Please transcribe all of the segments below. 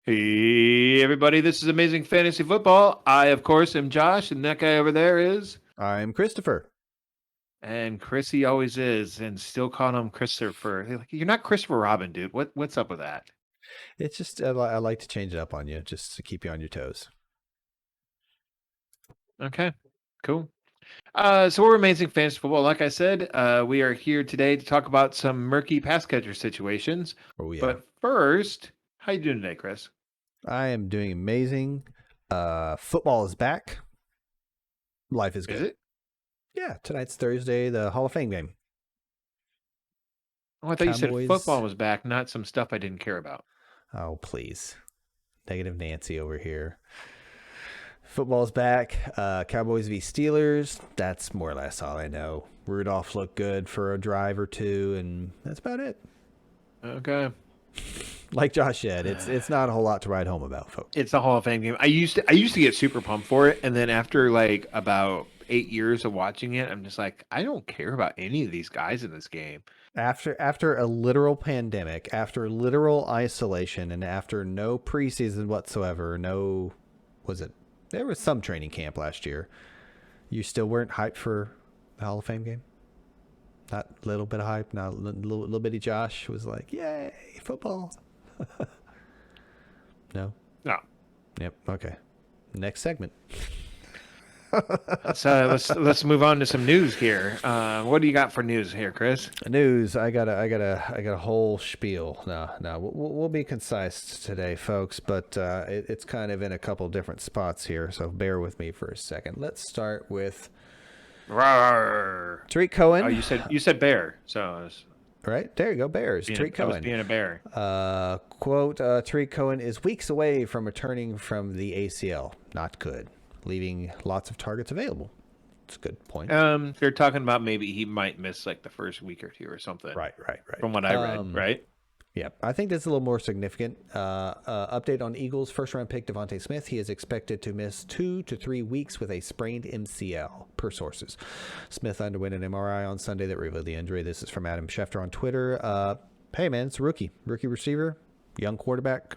Hey, everybody, this is Amazing Fantasy Football. I, of course, am Josh, and that guy over there is. I'm Christopher. And Chrissy always is, and still calling him Christopher. Like, you're not Christopher Robin, dude. What's up with that? It's just I like to change it up on you just to keep you on your toes. Okay, cool. So we're Amazing Fantasy Football. Like I said, we are here today to talk about some murky pass catcher situations. Oh yeah, But first, how you doing today, Chris? I am doing amazing. Football is back. Life is Is good. it? Yeah, tonight's Thursday, the Hall of Fame game. Oh, I thought you said Cowboys. football was back, not some stuff I didn't care about. Oh please, negative Nancy over here. Football's back. Cowboys v Steelers. That's more or less all I know. Rudolph looked good for a drive or two, and that's about it. Okay. Like Josh said, it's not a whole lot to write home about, folks. It's a Hall of Fame game. I used to get super pumped for it, and then after like about 8 years of watching it, I'm just like, I don't care about any of these guys in this game. After a literal pandemic, after literal isolation, and after no preseason whatsoever, was it? There was some training camp last year. You still weren't hyped for the Hall of Fame game? Not a little bit of hype. Not little bitty Josh was like, "Yay, football!" No. No. Yep. Okay. Next segment. Let's move on to some news here. What do you got for news here, Chris? News. I got a whole spiel. No. We'll be concise today, folks, but it's kind of in a couple different spots here, so bear with me for a second. Let's start with Rawr. Tariq Cohen. Oh, you said bear, so I was Right there you go. Bears. Tariq I was Cohen. being a bear. Quote: Tariq Cohen is weeks away from returning from the ACL. Not good, leaving lots of targets available. It's a good point. They're talking about maybe he might miss like the first week or two or something. Right. From what I read, right? Yeah, I think that's a little more significant. Update on Eagles first round pick Devontae Smith. He is expected to miss 2 to 3 weeks with a sprained MCL, per sources. Smith underwent an MRI on Sunday that revealed the injury. This is from Adam Schefter on Twitter. Hey man, it's a rookie receiver, young quarterback.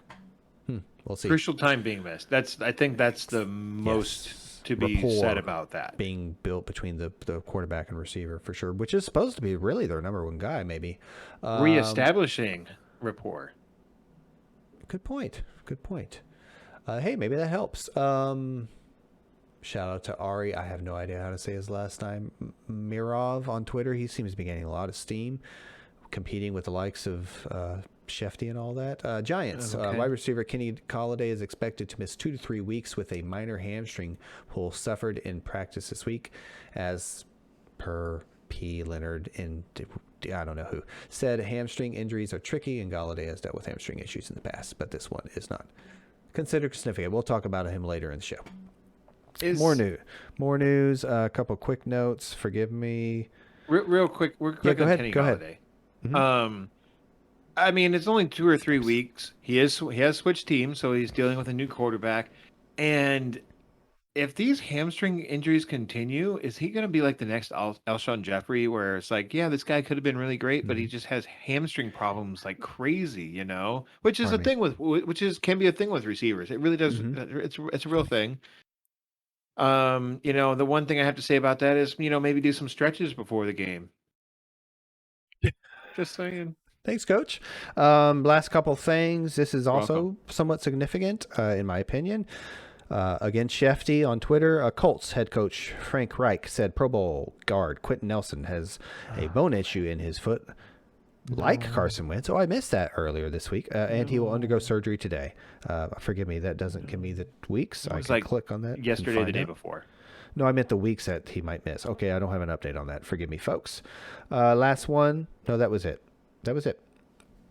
We'll see. Crucial time being missed. I think that's the most to be said about that. Being built between the quarterback and receiver for sure, which is supposed to be really their number one guy, maybe. Reestablishing rapport. Good point. Hey, maybe that helps. Shout out to Ari. I have no idea how to say his last name. Mirov on Twitter. He seems to be getting a lot of steam, competing with the likes of Shefty and all that. Giants. Okay. Wide receiver Kenny Golladay is expected to miss 2 to 3 weeks with a minor hamstring pull suffered in practice this week, as per P. Leonard and I don't know who said hamstring injuries are tricky, and Golladay has dealt with hamstring issues in the past, but this one is not considered significant. We'll talk about him later in the show. More news. A couple quick notes. Forgive me. Real quick. We're quick on Kenny Golladay. Mm-hmm. I mean, it's only 2 or 3 weeks. He has switched teams, so he's dealing with a new quarterback. And if these hamstring injuries continue, is he going to be like the next Alshon Jeffrey, where it's like, yeah, this guy could have been really great, but he just has hamstring problems like crazy, you know? Which is can be a thing with receivers. It really does. It's a real thing. The one thing I have to say about that is, maybe do some stretches before the game. Just saying. Thanks, Coach. Last couple things. This is also somewhat significant, in my opinion. Again, Shefty on Twitter. Colts head coach Frank Reich said Pro Bowl guard Quentin Nelson has a bone issue in his foot, like Carson Wentz. Oh, I missed that earlier this week. And he will undergo surgery today. Forgive me, that doesn't give me the weeks. I can click on that. Yesterday, the day before. No, I meant the weeks that he might miss. Okay, I don't have an update on that. Forgive me, folks. Last one. No, that was it.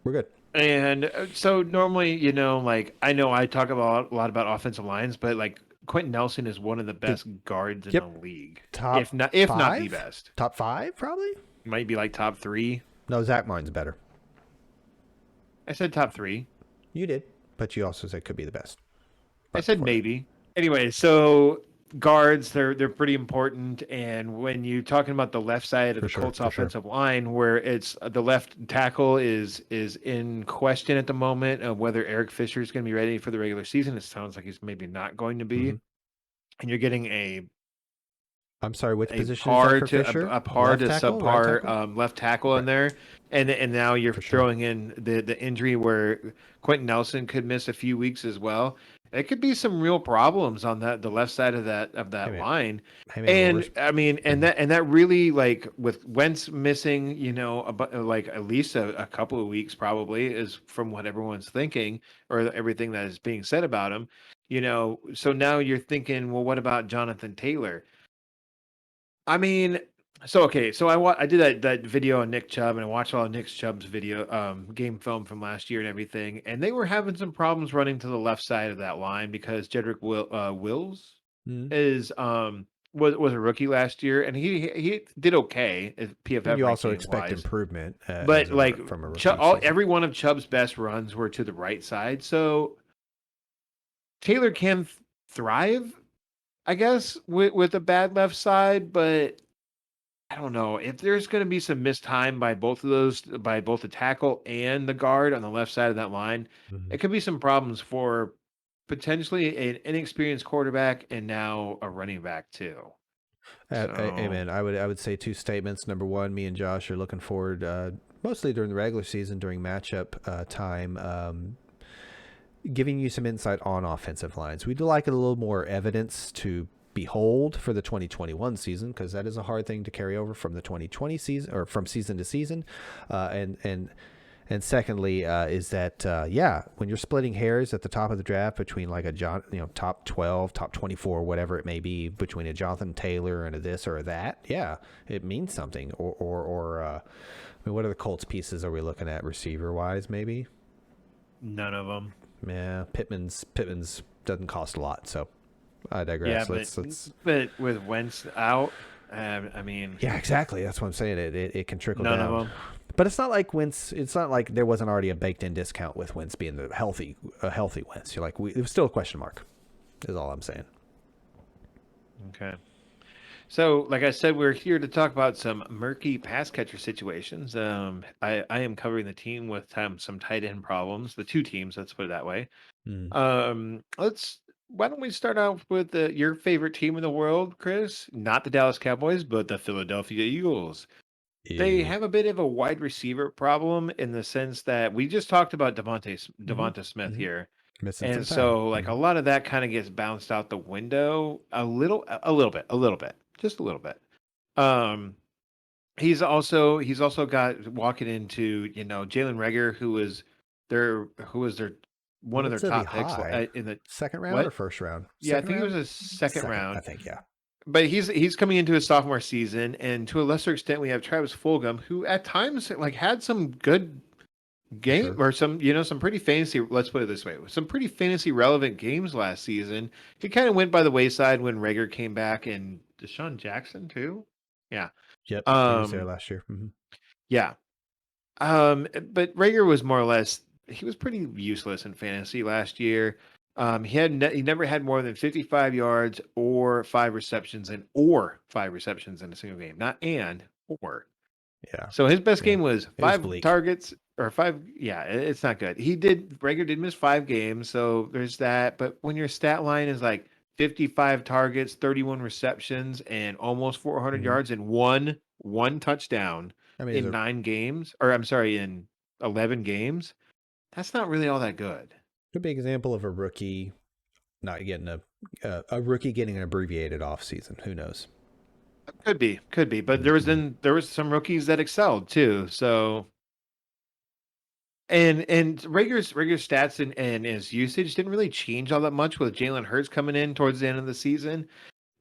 We're good. And so normally, I know I talk a lot about offensive lines, but like Quentin Nelson is one of the best guards in the league. If not the best. Top 5, probably? Might be like top 3. No, Zach Martin's better. I said top 3. You did, but you also said could be the best. I said maybe. Anyway, so guards, they're pretty important. And when you're talking about the left side of For the sure. Colts For sure. offensive line, where it's the left tackle is in question at the moment of whether Eric Fisher is going to be ready for the regular season. It sounds like he's maybe not going to be. Hmm. And you're getting I'm sorry. Which a position is that par for to Fisher? a par Left to tackle, right subpar tackle? left tackle in Right. there, and now you're For sure. throwing in the injury where Quentin Nelson could miss a few weeks as well. It could be some real problems on the left side of Hey that man. line, Hey man. Well, and I mean, mhm. and that really like with Wentz missing, like at least a couple of weeks probably is from what everyone's thinking or everything that is being said about him. So now you're thinking, well, what about Jonathan Taylor? I mean, so okay, so I did that video on Nick Chubb, and I watched all of Nick Chubb's video game film from last year and everything, and they were having some problems running to the left side of that line because Wills Mhm. is was a rookie last year, and he did okay as And PFF you also ranking expect wise, improvement but like from a rookie season. every one of Chubb's best runs were to the right side, so Taylor can thrive, I guess, with a bad left side, but I don't know if there's going to be some missed time by both of those, by both the tackle and the guard on the left side of that line. Mhm. It could be some problems for potentially an inexperienced quarterback and now a running back too. So Amen. I would say two statements. Number one, me and Josh are looking forward, mostly during the regular season, during matchup time, giving you some insight on offensive lines. We'd like a little more evidence to behold for the 2021 season, because that is a hard thing to carry over from the 2020 season or from season to season. And secondly, is that when you're splitting hairs at the top of the draft between like a top 12, top 24, whatever it may be, between a Jonathan Taylor and a this or a that, yeah, it means something. I mean, what are the Colts pieces are we looking at receiver wise? Maybe, none of them. yeah. Pittman's doesn't cost a lot, so I Yeah, digress. but Let's. with Wentz out, I mean, Yeah, exactly. That's what I'm saying. It can trickle none of down. them. But it's not like Wentz. It's not like there wasn't already a baked-in discount with Wentz being a healthy Wentz. You're like, it was still a question mark. Is all I'm saying. Okay. So, like I said, we're here to talk about some murky pass catcher situations. I am covering the team with some tight end problems, the two teams, let's put it that way. Mm. Why don't we start off with your favorite team in the world, Chris? Not the Dallas Cowboys, but the Philadelphia Eagles. They Ew. have a bit of a wide receiver problem in the sense that we just talked about Mm-hmm. Devonta Smith Mm-hmm. here. Missing some And time. so like a Mm-hmm. lot of that kind of gets bounced out the window a little bit, just a little bit. Um he's also got walking into, Jalen Reagor, who was their one of their Relatively top picks high. in the Second round or what? first round? Yeah, I Second think it was round. a second Second, I round. think. Yeah. But he's coming into his sophomore season, and to a lesser extent, we have Travis Fulgham, who at times like had some good For game sure. or some pretty fantasy. Let's put it this way: some pretty fantasy relevant games last season. He kind of went by the wayside when Rager came back, and Deshaun Jackson too. Yeah, Yep. He was there um, last year. Mm-hmm. yeah. But Rager was more or less he was pretty useless in fantasy last year. He never had more than 55 yards or five receptions in a single game. Not and or. Yeah. So his best Yeah. game was It was five bleak. targets or five. Yeah, it's not good. Rager did miss 5 games, so there's that. But when your stat line is like 55 targets, 31 receptions, and almost 400 Mm-hmm. yards and one touchdown I mean, in 9 games, or I'm sorry, in 11 games, that's not really all that good. a big example of a rookie not getting a rookie getting an abbreviated off season. Who knows? Could be, but Mm-hmm. there was some rookies that excelled too. So and Rager's stats and his usage didn't really change all that much with Jalen Hurts coming in towards the end of the season.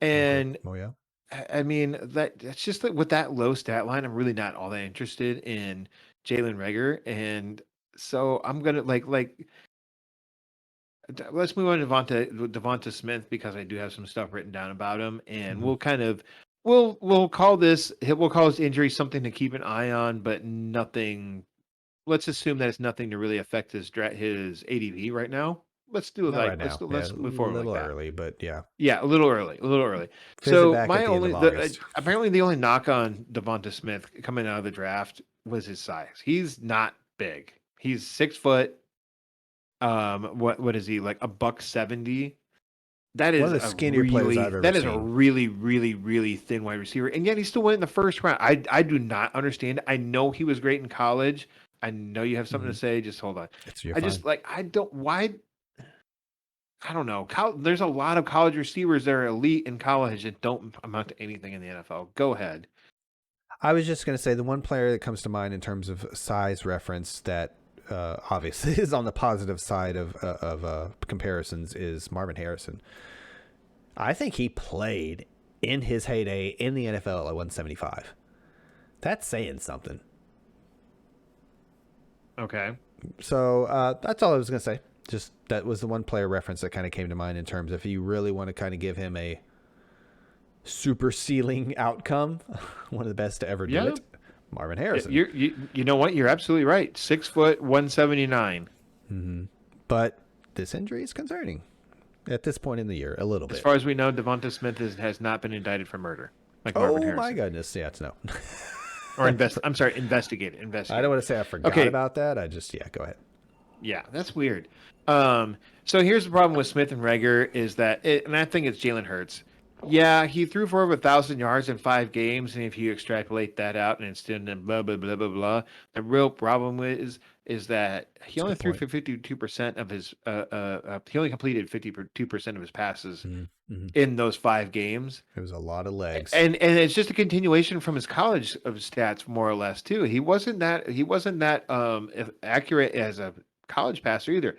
Okay. And Oh yeah. I mean that's just like with that low stat line, I'm really not all that interested in Jalen Rager. And so I'm gonna let's move on to Devonta Smith because I do have some stuff written down about him, and Mm-hmm. we'll call this injury something to keep an eye on, but nothing. Let's assume that it's nothing to really affect his ADP right now. let's do it Not like right now. Yeah, let's a move forward like little that. early, but yeah. Yeah, a little early, a little early. Visit So back at my the end only of August. apparently the only knock on Devonta Smith coming out of the draft was his size. He's not big. He's 6 foot. What is he like? A buck 70. One of the skinnier players I've ever That is a seen. really thin wide receiver, and yet he still went in the first round. I do not understand. I know he was great in college. I know you have something to say. Just hold on. You're I fine. just like I don't why I don't know. There's a lot of college receivers that are elite in college that don't amount to anything in the NFL. Go ahead. I was just going to say the one player that comes to mind in terms of size reference that obviously is on the positive side of comparisons is Marvin Harrison. I think he played in his heyday in the NFL at 175. That's saying something. Okay. So that's all I was going to say. Just that was the one player reference that kind of came to mind in terms of if you really want to kind of give him a super ceiling outcome, one of the best to ever do Yeah. it, Marvin Harrison. You know what? You're absolutely right. 6 foot 179. But this injury is concerning at this point in the year, a little As bit. far as we know, Devonta Smith has not been indicted for murder, like Marvin Oh my Harrison. goodness, yeah, it's no. Or I'm sorry, investigated. I don't want to say I forgot Okay. about that. I just go ahead. Yeah, that's weird. So here's the problem with Smith and Rager is that, and I think it's Jalen Hurts. Yeah, he threw for over 1,000 yards in 5 games, and if you extrapolate that out and it's in blah blah blah blah blah, the real problem is that he That's a only good threw point. for 52% of his he only completed 52% of his passes Mm-hmm. in those 5 games. It was a lot of legs. And it's just a continuation from his college of stats, more or less, too. He wasn't that accurate as a college passer either.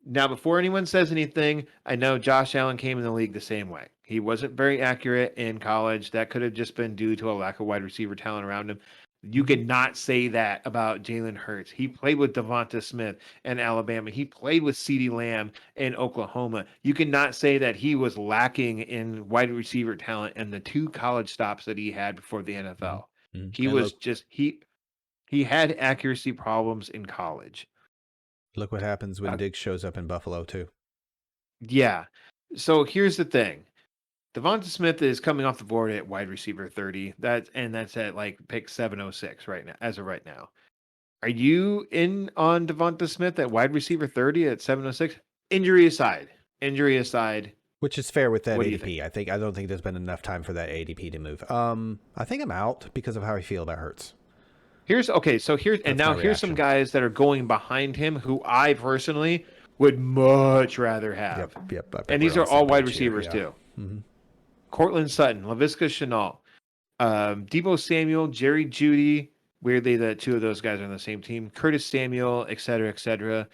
Now, before anyone says anything, I know Josh Allen came in the league the same way. He wasn't very accurate in college. That could have just been due to a lack of wide receiver talent around him. You could not say that about Jalen Hurts. He played with Devonta Smith in Alabama. He played with CeeDee Lamb in Oklahoma. You cannot say that he was lacking in wide receiver talent in the 2 college stops that he had before the NFL. He And was just he had accuracy problems in college. look what happens when Uh, Diggs shows up in Buffalo too. yeah. So here's the thing. Devonta Smith is coming off the board at wide receiver 30. That's at like pick 706 right now, as of right now. Are you in on Devonta Smith at wide receiver 30 at 706? Injury aside. Injury aside. Which is fair with that What do you ADP. think? I don't think there's been enough time for that ADP to move. I think I'm out because of how I feel about Hurts. Now my here's some reaction. guys that are going behind him who I personally would much rather have. Yep. I think And we're these on are the same all wide page here. receivers Yeah. too. Mm-hmm. Cortland Sutton, Laviska Shenault, Debo Samuel, Jerry Judy. Weirdly, the 2 of those guys are on the same team. Curtis Samuel, et cetera, et cetera.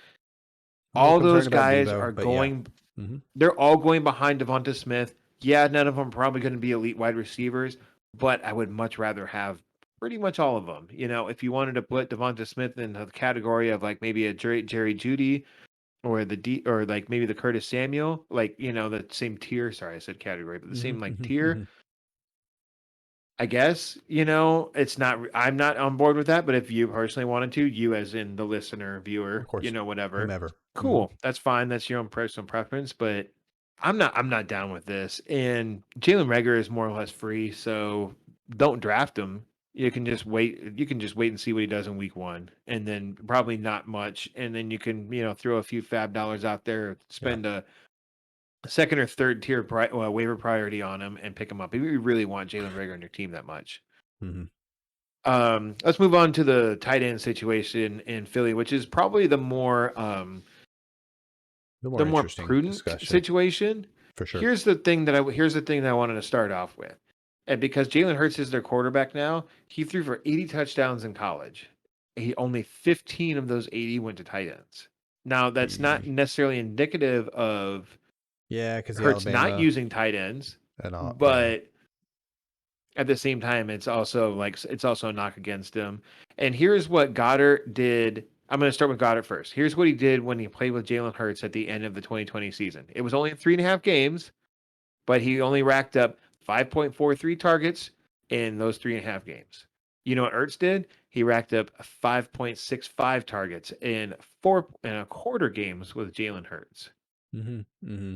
I'm a little All those concerned about guys Debo, are but yeah. going. Mm-hmm. They're all going behind Devonta Smith. Yeah, none of them are probably going to be elite wide receivers, but I would much rather have pretty much all of them. You know, if you wanted to put Devonta Smith in the category of like maybe a Jerry Judy or like maybe the Curtis Samuel, like the same tier. Sorry, I said category, but the same like tier. I guess, it's not, I'm not on board with that, but if you personally wanted to, you as in the listener, Of viewer, course. whatever, Whomever. cool. That's fine. That's your own personal preference, but I'm not down with this. And Jalen Reagor is more or less free, so don't draft him. You can just wait. You can just wait and see what he does in week 1, and then probably not much. And then you can, throw a few fab dollars out there, Yeah. spend a second or third tier waiver priority on him and pick him up if you really want Jalen Reagor on your team that much. Mm-hmm. Let's move on to the tight end situation in Philly, which is probably the more The more interesting prudent discussion. situation. For sure. Here's the thing that I wanted to start off with. And because Jalen Hurts is their quarterback now, he threw for 80 touchdowns in college. He only 15 of those 80 went to tight ends. Now, that's not necessarily indicative of Yeah, because the Hurts Alabama not using tight ends, and all. but at the same time, it's also a knock against him. And here's what Goddard did. I'm going to start with Goddard first. Here's what he did when he played with Jalen Hurts at the end of the 2020 season. It was only 3.5 games, but he only racked up 5.43 targets in those 3.5 games. You know what Ertz did? He racked up 5.65 targets in 4.25 games with Jalen Hurts. Mm-hmm. Mm-hmm.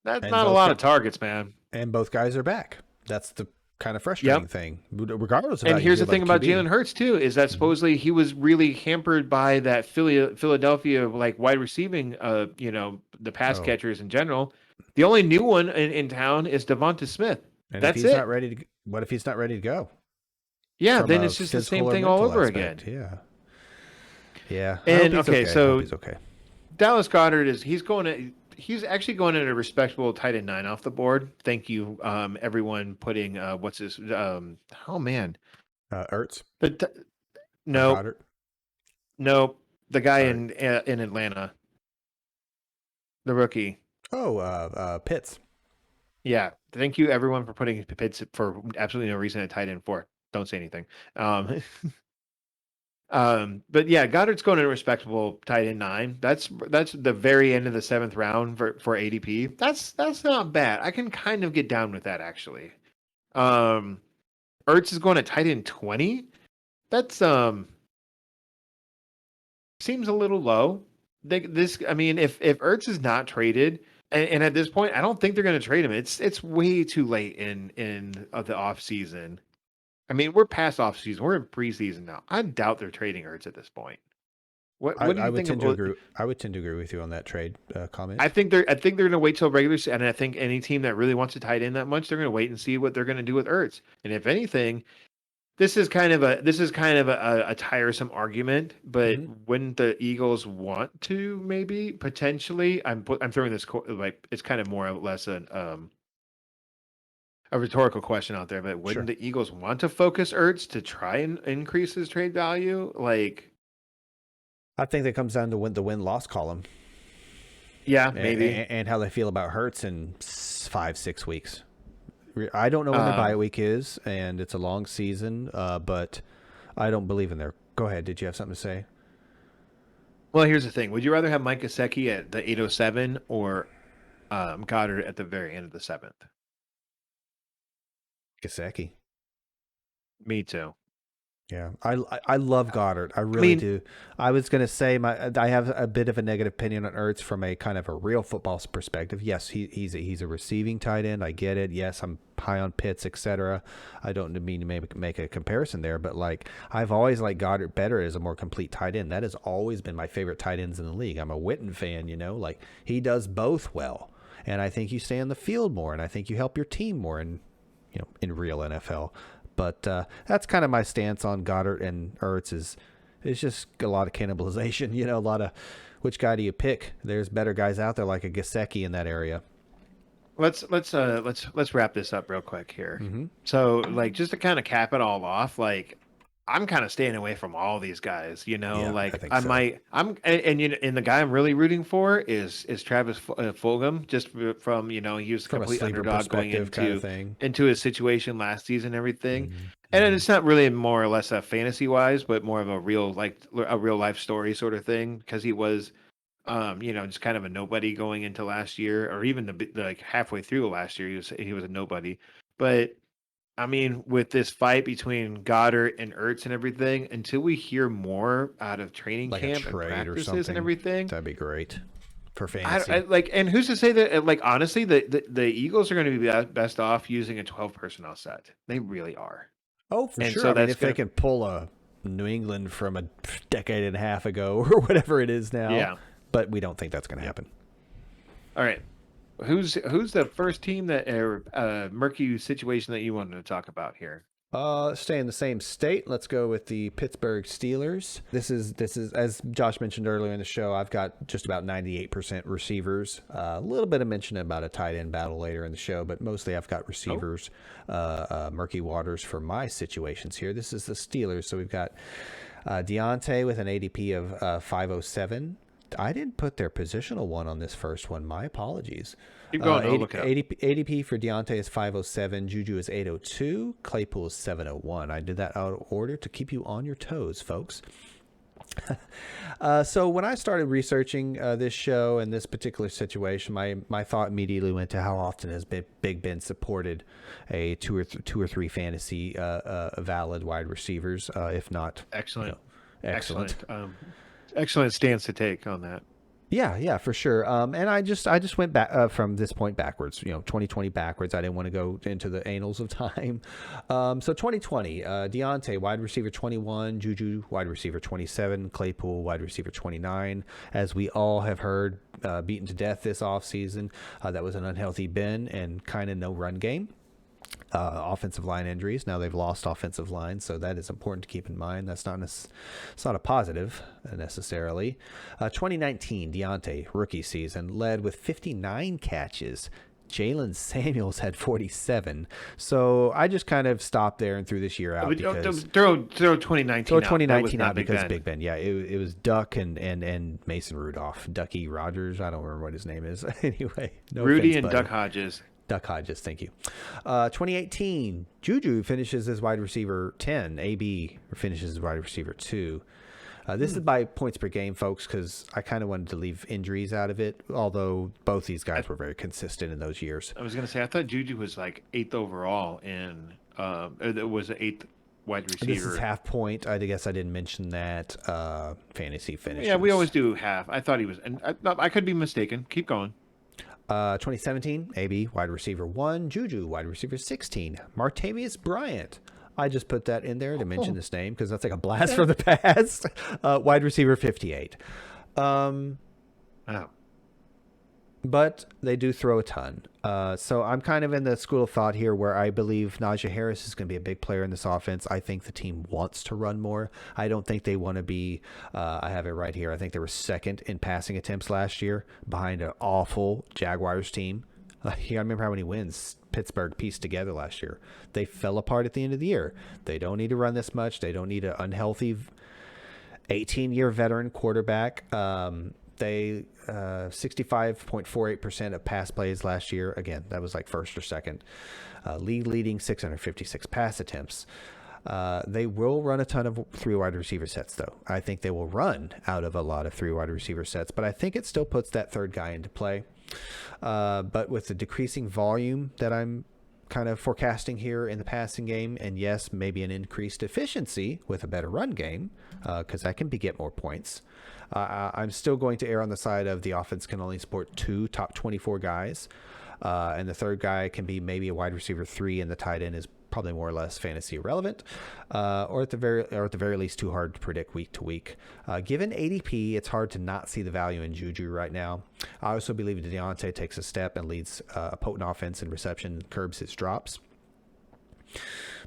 That's And not a both lot gu- of targets, man. and both guys are back. That's the kind of frustrating Yep. thing, regardless of how And you here's feel the about thing the about QB. Jalen Hurts too, is that Hmm. supposedly he was really hampered by that Philadelphia like wide receiving, the pass Oh, catchers in general. The only new one in town is Devonta Smith. and if That's he's not it. ready to, what if he's not ready to go Yeah, from then a it's just the same physical or thing all mental over aspect? again. Yeah, yeah. I hope And he's okay, okay. I hope so he's okay. Dallas Goddard he's actually going at a respectable tight end 9 off the board. Thank you, everyone putting what's this oh man. Ertz The t- or no, Goddard. no, the guy Or in Atlanta, the rookie. Pitts. Yeah, thank you everyone for putting Pitts for absolutely no reason at tight end 4. Don't say anything. Um, but yeah, Goddard's going in a respectable tight end 9. That's the very end of the 7th round for ADP. That's not bad. I can kind of get down with that actually. Um, Ertz is going to tight end 20. That's seems a little low. I mean, if Ertz is not traded, and at this point, I don't think they're going to trade him. It's way too late in the off season. I mean, we're past off season. We're in preseason now. I doubt they're trading Ertz at this point. What do I you would think tend to of? agree. I would tend to agree with you on that trade comment. I think they're going to wait till regular season, and I think any team that really wants to tight end that much, they're going to wait and see what they're going to do with Ertz. And if anything, this is kind of a tiresome argument, but Hmm. wouldn't the Eagles want to maybe potentially? I'm throwing this like it's kind of more or less a rhetorical question out there, but wouldn't Sure. the Eagles want to focus Ertz to try and increase his trade value? Like, I think that comes down to the win loss column yeah, maybe. and how they feel about Hurts in 5 6 weeks. I don't know when their bye Um, week is, and it's a long season, but I don't believe in their. Go ahead. Did you have something to say? well, here's the thing: would you rather have Mike Gesicki at the 807 or Goddard at the very end of the 7th? Gasecki. Me too. Yeah, I love Goddard. I I really mean, do. I was gonna say I have a bit of a negative opinion on Ertz from a kind of a real football perspective. Yes, he's a receiving tight end. I get it. Yes, I'm high on Pitts, etc. I don't mean to make a comparison there, but like I've always liked Goddard better as a more complete tight end. That has always been my favorite tight ends in the league. I'm a Witten fan, like he does both well, and I think you stay on the field more, and I think you help your team more, in real NFL. But that's kind of my stance on Goddard and Ertz is it's just a lot of cannibalization. A lot of which guy do you pick? There's better guys out there like a Gasecki in that area. let's wrap this up real quick here. Mm-hmm. So, like, just to kind of cap it all off, like, I'm kind of staying away from all these guys. Yeah, I Like think I so. might, and the guy I'm really rooting for is Travis Fulgham, just from he was a From a complete sleeper underdog going perspective kind of thing. into his situation last season, and everything. And then Mm-hmm. it's not really more or less a fantasy wise, but more of a real life story sort of thing because he was just kind of a nobody going into last year, or even like halfway through last year, he was a nobody. But I mean, with this fight between Goddard and Ertz and everything, until we hear more out of training Like a camp and trade or practices and something. everything, That'd be great for I fantasy. like. And who's to say that? Like, honestly, the Eagles are going to be best off using a 12 personnel set. They really are, Oh, for and sure. so I mean, that's if they gonna, can pull a New England from a decade and a half ago or whatever it is now, yeah. but we don't think that's going to Yep. happen. All right. Who's the first team that murky situation that you wanted to talk about here? Stay in the same state. Let's go with the Pittsburgh Steelers. This is as Josh mentioned earlier in the show. I've got just about 98% receivers. A little bit of mention about a tight end battle later in the show, but mostly I've got Oh, receivers. Murky waters for my situations here. This is the Steelers. So we've got Deontay with an ADP of 507. I didn't put their positional one on this first one. My apologies. keep going. I'll look it up. ADP for Deontay is 507. Juju is 802. Claypool is 701. I did that out of order to keep you on your toes, folks. So when I started researching this show and this particular situation, my thought immediately went to how often has Big Ben supported a two or three fantasy valid wide receivers, if not, Excellent. excellent. Excellent. Excellent stance to take on that. Yeah, for sure. And I just went back from this point backwards. 2020 backwards. I didn't want to go into the annals of time. So 2020, Deontay, wide receiver 21, Juju, wide receiver 27, Claypool, wide receiver 29. As we all have heard, beaten to death this offseason. That was an unhealthy Ben and kind of no run game. Offensive line injuries. Now they've lost offensive line, so that is important to keep in mind. It's not a positive necessarily. 2019, Deontay, rookie season, led with 59 catches. Jalen Samuels had 47. So I just kind of stopped there and threw this year out because Throw 2019 throw out. That was 2019 not out Big because Ben. Big Ben. Yeah, it was Duck and Mason Rudolph, Ducky Rogers. I don't remember what his name is. Anyway, no Rudy offense, and buddy. Duck Hodges. Duck Hodges, thank you. 2018, Juju finishes as wide receiver 10. AB finishes as wide receiver 2. This is by points per game, folks, because I kind of wanted to leave injuries out of it, although both these guys were very consistent in those years. I was gonna say I thought Juju was like 8th overall in it was the 8th wide receiver. This is half point. I guess I didn't mention that fantasy finishes. Yeah, we always do half. I thought he was, and I could be mistaken. Keep going. 2017, AB, wide receiver 1. Juju, wide receiver 16. Martavius Bryant. I just put that in there to mention this name because that's like a blast from the past. Wide receiver 58. Oh, But they do throw a ton. So I'm kind of in the school of thought here where I believe Najee Harris is going to be a big player in this offense. I think the team wants to run more. I don't think they want to be, I have it right here. I think they were second in passing attempts last year behind an awful Jaguars team. You got to remember how many wins Pittsburgh pieced together last year. They fell apart at the end of the year. They don't need to run this much. They don't need an unhealthy 18-year veteran quarterback. They 65.48% of pass plays last year. Again, that was like first or second. League leading 656 pass attempts. They will run a ton of 3 wide receiver sets, though. I think they will run out of a lot of 3 wide receiver sets, but I think it still puts that third guy into play. But with the decreasing volume that I'm kind of forecasting here in the passing game, and yes, maybe an increased efficiency with a better run game, because that can get more points. I'm still going to err on the side of the offense can only support 2 top 24 guys, and the third guy can be maybe a wide receiver 3, and the tight end is probably more or less fantasy irrelevant, or at the very least too hard to predict week to week. Given ADP, it's hard to not see the value in Juju right now. I also believe Deontay takes a step and leads a potent offense in reception, curbs his drops.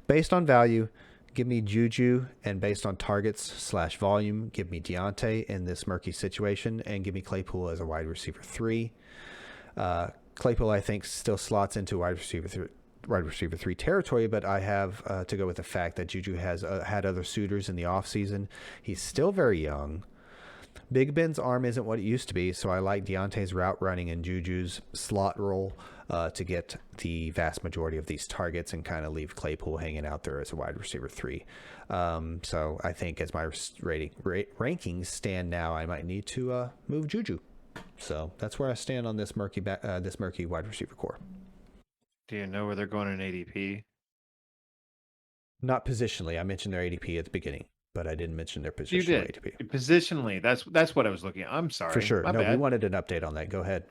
Based on value, give me Juju, and based on targets / volume, give me Deontay in this murky situation, and give me Claypool as a wide receiver 3. Claypool, I think, still slots into wide receiver 3 territory, but I have to go with the fact that Juju has had other suitors in the offseason. He's still very young. Big Ben's arm isn't what it used to be, so I like Deontay's route running and Juju's slot role to get the vast majority of these targets and kind of leave Claypool hanging out there as a wide receiver 3. So I think as my rankings stand now, I might need to move Juju. So that's where I stand on this murky wide receiver core. do you know where they're going in ADP? Not positionally. I mentioned their ADP at the beginning, but I didn't mention their You positional did. ADP. Positionally, that's what I was looking at. I'm sorry. For sure. My No, we bad. wanted an update on that. Go ahead.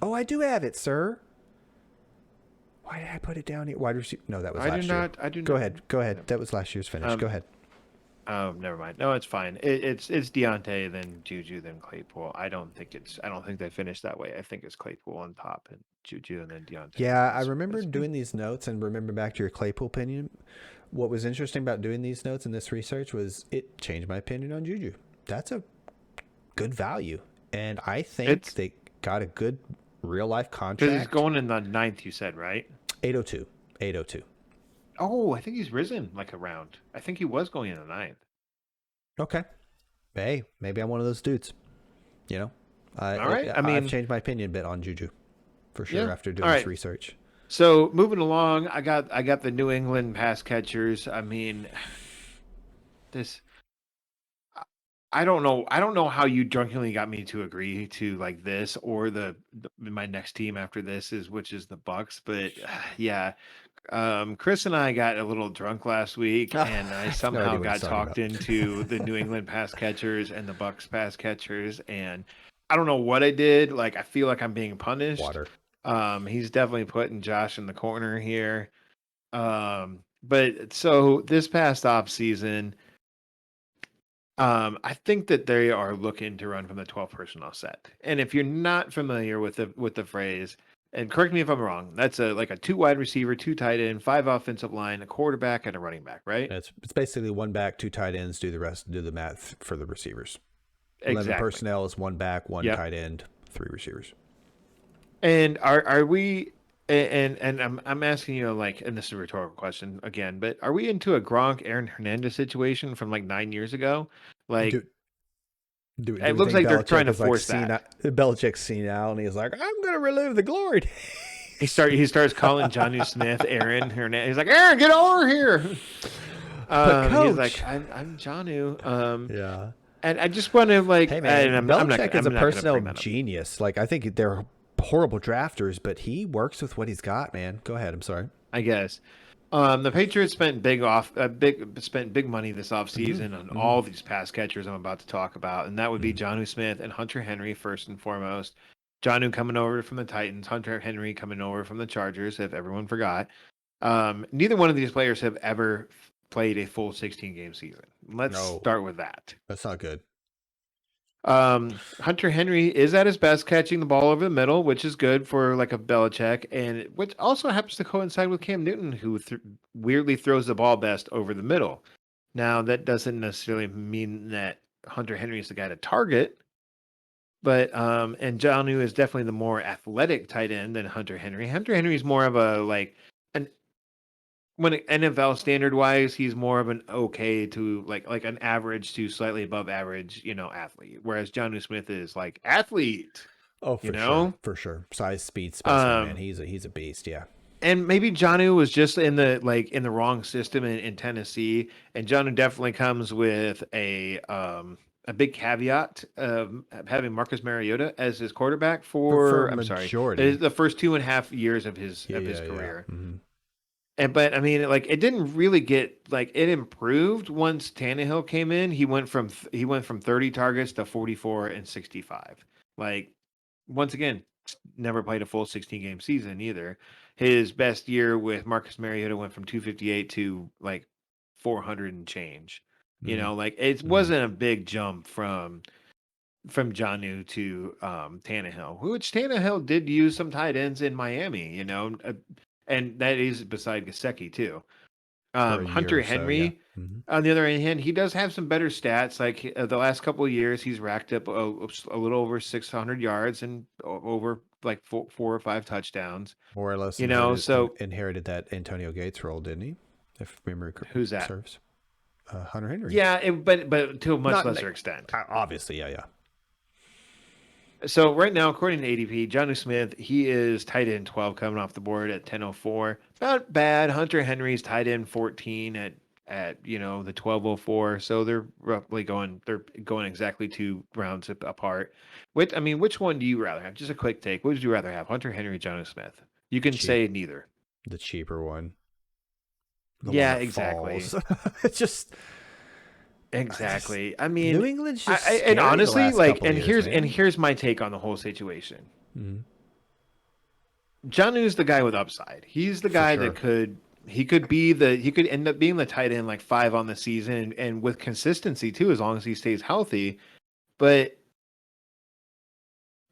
Oh, I do have it, sir. Why did I put it down here? Wide receiver. No, that was last year. I do not. Go ahead. Go ahead. That was last year's finish. Go ahead. Oh, never mind. No, it's fine. It's Deontay, then Juju, then Claypool. I don't think they finished that way. I think it's Claypool on top and Juju and then Deontay. Yeah, I remember doing these notes and remember back to your Claypool opinion. What was interesting about doing these notes and this research was it changed my opinion on Juju. That's a good value. And I think they got a good real life contract. Because he's going in the 9th, you said, right? 802. 802. Oh, I think he's risen like a round. I think he was going in the 9th. Okay. Hey, maybe I'm one of those dudes. You know? All right. I mean, I've changed my opinion a bit on Juju for sure after doing this research. So moving along, I got the New England pass catchers. I mean, this. I don't know how you drunkenly got me to agree to like this or my next team after this which is the Bucks. But yeah, Chris and I got a little drunk last week, I and I have no idea somehow what he's got talking talked about. into the New England pass catchers and the Bucks pass catchers, and I don't know what I did. Like, I feel like I'm being punished. Water. He's definitely putting Josh in the corner here. But so this past off season, I think that they are looking to run from the 12 personnel set. And if you're not familiar with the phrase, and correct me if I'm wrong, that's like a 2 wide receiver, 2 tight end, 5 offensive line, a quarterback, and a running back, right? It's basically 1 back, 2 tight ends. Do the rest. Do the math for the receivers. 11 Exactly. personnel is 1 back, one Yep. tight end, 3 receivers. And are we and I'm asking you like, and this is a rhetorical question again, but are we into a Gronk Aaron Hernandez situation from like 9 years ago? Do Like do it we looks think like they're trying Belichick to is like force seen that. Belichick's seen out and he's like, I'm gonna relive the glory days. He starts calling Johnny Smith Aaron Hernandez. He's like, Aaron, get over here. But He's like, coach, I'm Janu. yeah. And I just want to like, Hey and man, Belichick is a I'm not gonna personnel bring that up. genius. Like I think they're horrible drafters, but he works with what he's got, man. Go ahead. I'm sorry. I guess. The Patriots spent spent big money this Mm-hmm. offseason on Mm-hmm. all these pass catchers I'm about to talk about, and that would be Mm-hmm. Jonnu Smith and Hunter Henry first and foremost. Jonnu coming over from the Titans, Hunter Henry coming over from the Chargers, if everyone forgot. Neither one of these players have ever played a full 16 game season. Let's No, start with that. that's not good. Hunter Henry is at his best catching the ball over the middle, which is good for like a Belichick, and which also happens to coincide with Cam Newton, who weirdly throws the ball best over the middle. Now, that doesn't necessarily mean that Hunter Henry is the guy to target, but and Jonnu is definitely the more athletic tight end than Hunter Henry. Hunter Henry is more of a like an when NFL standard wise, he's more of an okay to like an average to slightly above average, athlete. Whereas Jonnu Smith is like athlete, Oh, you for sure, know. for sure. Size, speed, specimen, man. Um, He's a beast. Yeah. and maybe Jonnu was just in the wrong system in Tennessee, and Jonnu definitely comes with a big caveat of having Marcus Mariota as his quarterback For for I'm sorry majority. the first 2.5 years of Yeah, his yeah, yeah. career. Mm-hmm. And but I mean, like it didn't really get like it improved once Tannehill came in. He went from 30 targets to 44 and 65. Like once again, never played a full 16 game season either. His best year with Marcus Mariota went from 258 to like 400 and change. Mm-hmm. Like it Mm-hmm. wasn't a big jump from Jonnu to Tannehill, which Tannehill did use some tight ends in Miami, and that is beside Gesicki too. For a year Hunter or so, yeah. Henry, Mm-hmm. on the other hand, he does have some better stats. Like the last couple of years, he's racked up a little over 600 yards and over like four or five touchdowns. More or less So inherited that Antonio Gates role, didn't he? If memory who's that? serves. Hunter Henry. Yeah, but to a much Not lesser extent. obviously, yeah, yeah. So right now, according to ADP, Jonnu Smith, he is tight end 12 coming off the board at 10:04. Not bad. Hunter Henry's tight end 14 at the 12:04. So they're going exactly 2 rounds apart. Which one do you rather have? Just a quick take. What would you rather have, Hunter Henry, Jonnu Smith? You can Cheap, say neither. the cheaper one, the one Yeah, that exactly. falls. It's just Exactly. I New mean, England's just and scary the honestly, last like, couple years, man. here's my take on the whole situation. Mm-hmm. Jonnu's the guy with upside. He's the For guy that sure. he could end up being the tight end like 5 on the season and with consistency too, as long as he stays healthy. But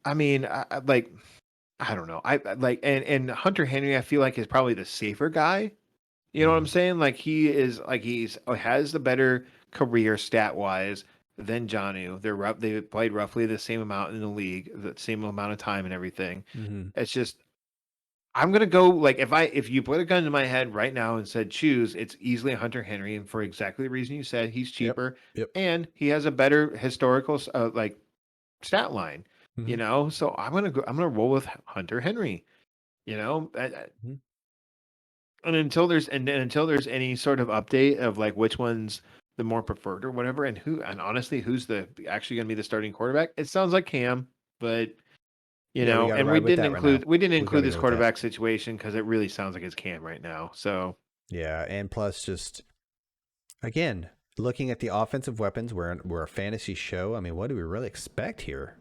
I mean, like I don't know. I like and Hunter Henry, I feel like is probably the safer guy. You know what I'm Mm-hmm. saying? Like he's has the better career stat wise than Jonnu. They played roughly the same amount in the league, the same amount of time and everything. Mm-hmm. It's just I'm gonna go like if you put a gun to my head right now and said choose, it's easily Hunter Henry, and for exactly the reason you said, he's Yep. cheaper Yep. and he has a better historical like stat line. Mm-hmm. So I'm gonna roll with Hunter Henry. Mm-hmm. And until there's any sort of update of like which one's the more preferred or whatever, and honestly who's the actually gonna be the starting quarterback, it sounds like Cam, but You Yeah, we know, got to and ride with that right now. we didn't We got include to this go with that. quarterback situation because it really sounds like it's Cam right now. So Yeah, and plus just again, looking at the offensive weapons, we're a fantasy show. I mean, what do we really expect here?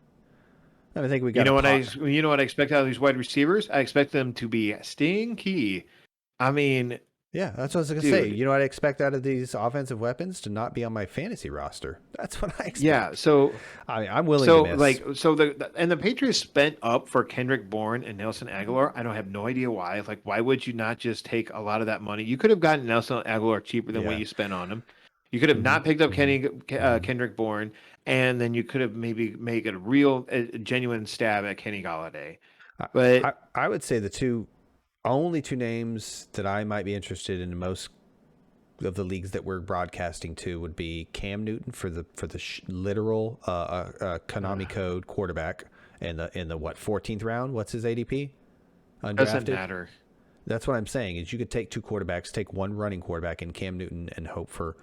I think we got a pot. you know what I expect out of these wide receivers? I expect them to be stinky. I mean, Yeah, that's what I was gonna say. dude, You know what I expect out of these offensive weapons to not be on my fantasy roster. That's what I yeah. expect. So I mean, I'm willing to So miss. like so the Patriots spent up for Kendrick Bourne and Nelson Aguilar. I don't have no idea why. Like why would you not just take a lot of that money? You could have gotten Nelson Aguilar cheaper than what Yeah. you spent on him. You could have Mm-hmm. not picked up Mm-hmm. Mm-hmm. Kendrick Bourne, and then you could have maybe made a genuine stab at Kenny Galladay. I, But I would say the only two names that I might be interested in most of the leagues that we're broadcasting to would be Cam Newton for the literal Konami code quarterback in the what 14th round. What's his ADP? doesn't Undrafted. matter. That's what I'm saying. Is you could take two quarterbacks, take one running quarterback in Cam Newton, and hope for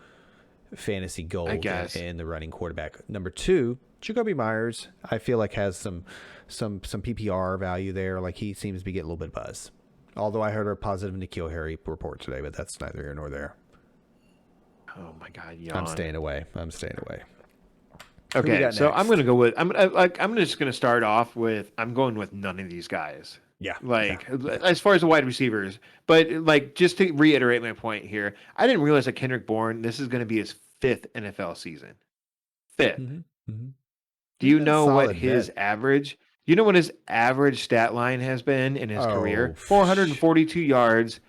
fantasy I gold guess. in the running quarterback. Number two, Jacoby Myers. I feel like has some PPR value there. Like he seems to be getting a little bit of buzz. Although I heard a positive N'Keal Harry report today, but that's neither here nor there. Oh my God, I'm yawn. staying away. I'm staying away. Who we Okay, got so I'm next? gonna go with I'm just gonna start off with I'm going with none of these guys. Yeah, yeah, Like yeah. as far as the wide receivers, but like just to reiterate my point here, I didn't realize that Kendrick Bourne this is going to be his fifth NFL season. Fifth. Mm-hmm, mm-hmm. Do He's you been a know what solid his vet. average? You know what his average stat line has been in his Oh, career? 442 yards,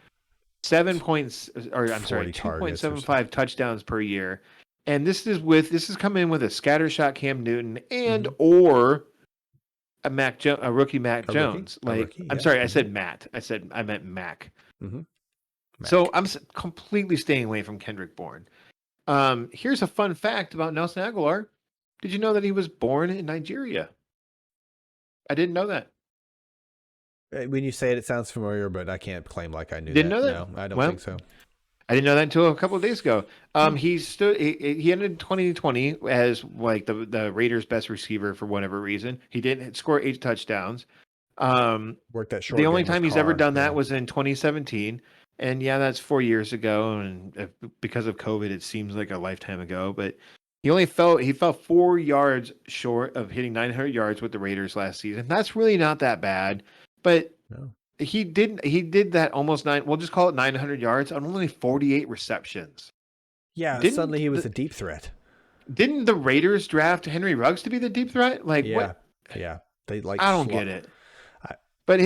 40 targets or so. 2.75 touchdowns per year. And this is coming with a scattershot Cam Newton and Mm-hmm. or a rookie Mac A rookie, Jones. a Like rookie. I'm Yeah. sorry, I Mm-hmm. said Matt. I meant Mac. Mm-hmm. So Mac. completely staying away from Kendrick Bourne. Here's a fun fact about Nelson Aguilar. Did you know that he was born in Nigeria? I didn't know that. When you say it, it sounds familiar, but I can't claim like I knew Didn't that. know that. No, I don't Well, think so. I didn't know that until a couple of days ago. Hmm. He ended 2020 as like the Raiders' best receiver for whatever reason. He didn't score 8 touchdowns. Um, Worked that the only short game with time he's ever Carr. done that Yeah. was in 2017, and yeah, that's 4 years ago. And because of COVID, it seems like a lifetime ago. But he fell 4 yards short of hitting 900 yards with the Raiders last season. That's really not that bad, but No. he did that almost nine. We'll just call it 900 yards on only 48 receptions. Yeah. Suddenly Didn't he was the a deep threat. didn't the Raiders draft Henry Ruggs to be the deep threat? Like Yeah. what? Yeah. They like I don't get it. I, But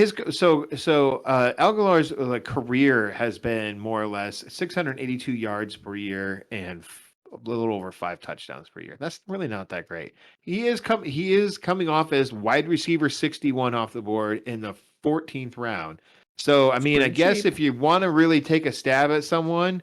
Aguilar's like career has been more or less 682 yards per year and a little over 5 touchdowns per year. That's really not that great. He is coming off as wide receiver 61 off the board in the 14th round. So I it's mean, I pretty guess cheap. if you want to really take a stab at someone,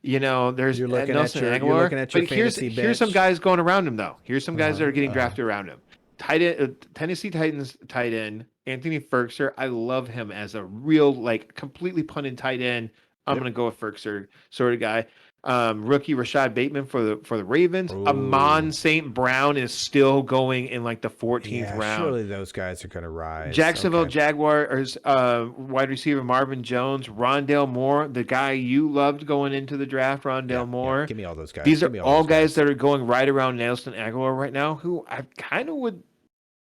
you know, there's Nelson You're Aguilar. looking at your But fantasy here's some bench. guys going around him though. Here's some guys Uh-huh. that are getting Uh-huh. drafted around him. Tight end, Tennessee Titans tight end Anthony Ferkser. I love him as a real like completely punted tight end. I'm Yep. gonna go with Ferkser sort of guy. Rookie Rashad Bateman for the Ravens. Oh. Amon St. Brown is still going in like the 14th Yeah, round. surely those guys are gonna rise. Jacksonville Okay. Jaguars wide receiver Marvin Jones, Rondale Moore, the guy you loved going into the draft, Yeah, Rondale yeah. Moore. Give me all those guys. These Give are me all all those guys guys. that are going right around Nelson Aguilar right now, who I kind of would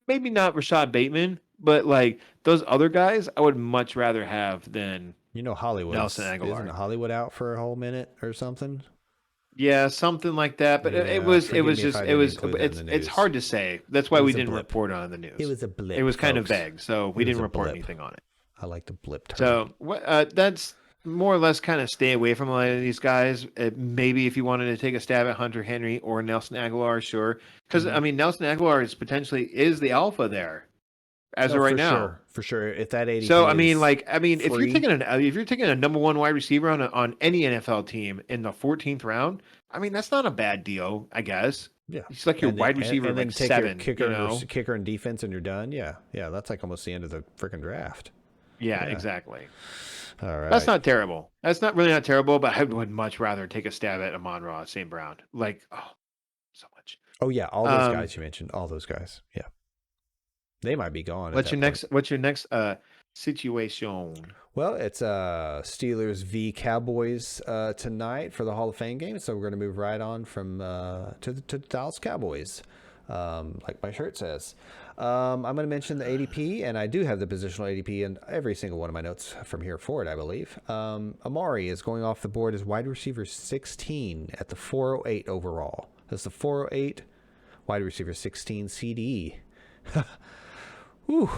maybe not Rashad Bateman, but like those other guys, I would much rather have than You know Nelson Hollywood's isn't Aguilar. Hollywood out for a whole minute or something? Yeah, something like that. But Yeah, it forgive was me if just I didn't include that in the it's news. hard to say. That's It why we was a didn't blip. report on the It news. was a It blip, was kind of folks. vague, so we It was didn't a report blip. anything on it. I like the blip term. So that's more or less kind of stay away from a lot of these guys. Maybe if you wanted to take a stab at Hunter Henry or Nelson Aguilar, sure. Because Hmm. I mean, Nelson Aguilar is the alpha there as Oh, of right for now. sure, for sure. If that So ADP I mean, is if free, you're taking a number one wide receiver on any NFL team in the 14th round, I mean that's not a bad deal, I guess. yeah, He's like your wide receiver and like then take your 7, you know? kicker and defense, and you're done. Yeah, yeah. That's like almost the end of the freaking draft. Yeah, Yeah. exactly. All That's right. not terrible. That's not really not terrible, but I would much rather take a stab at Amon-Ra St. Brown. Like, oh, so much. Oh yeah, all those Um, guys you mentioned, all those guys. Yeah. They might be gone at What's that your point. next? What's your next situation? Well, it's Steelers v Cowboys tonight for the Hall of Fame game. So we're going to move right on from to the Dallas Cowboys, like my shirt says. I'm going to mention the ADP, and I do have the positional ADP in every single one of my notes from here forward, I believe. Amari is going off the board as wide receiver 16 at the 408 overall. That's the 408 wide receiver 16 CD.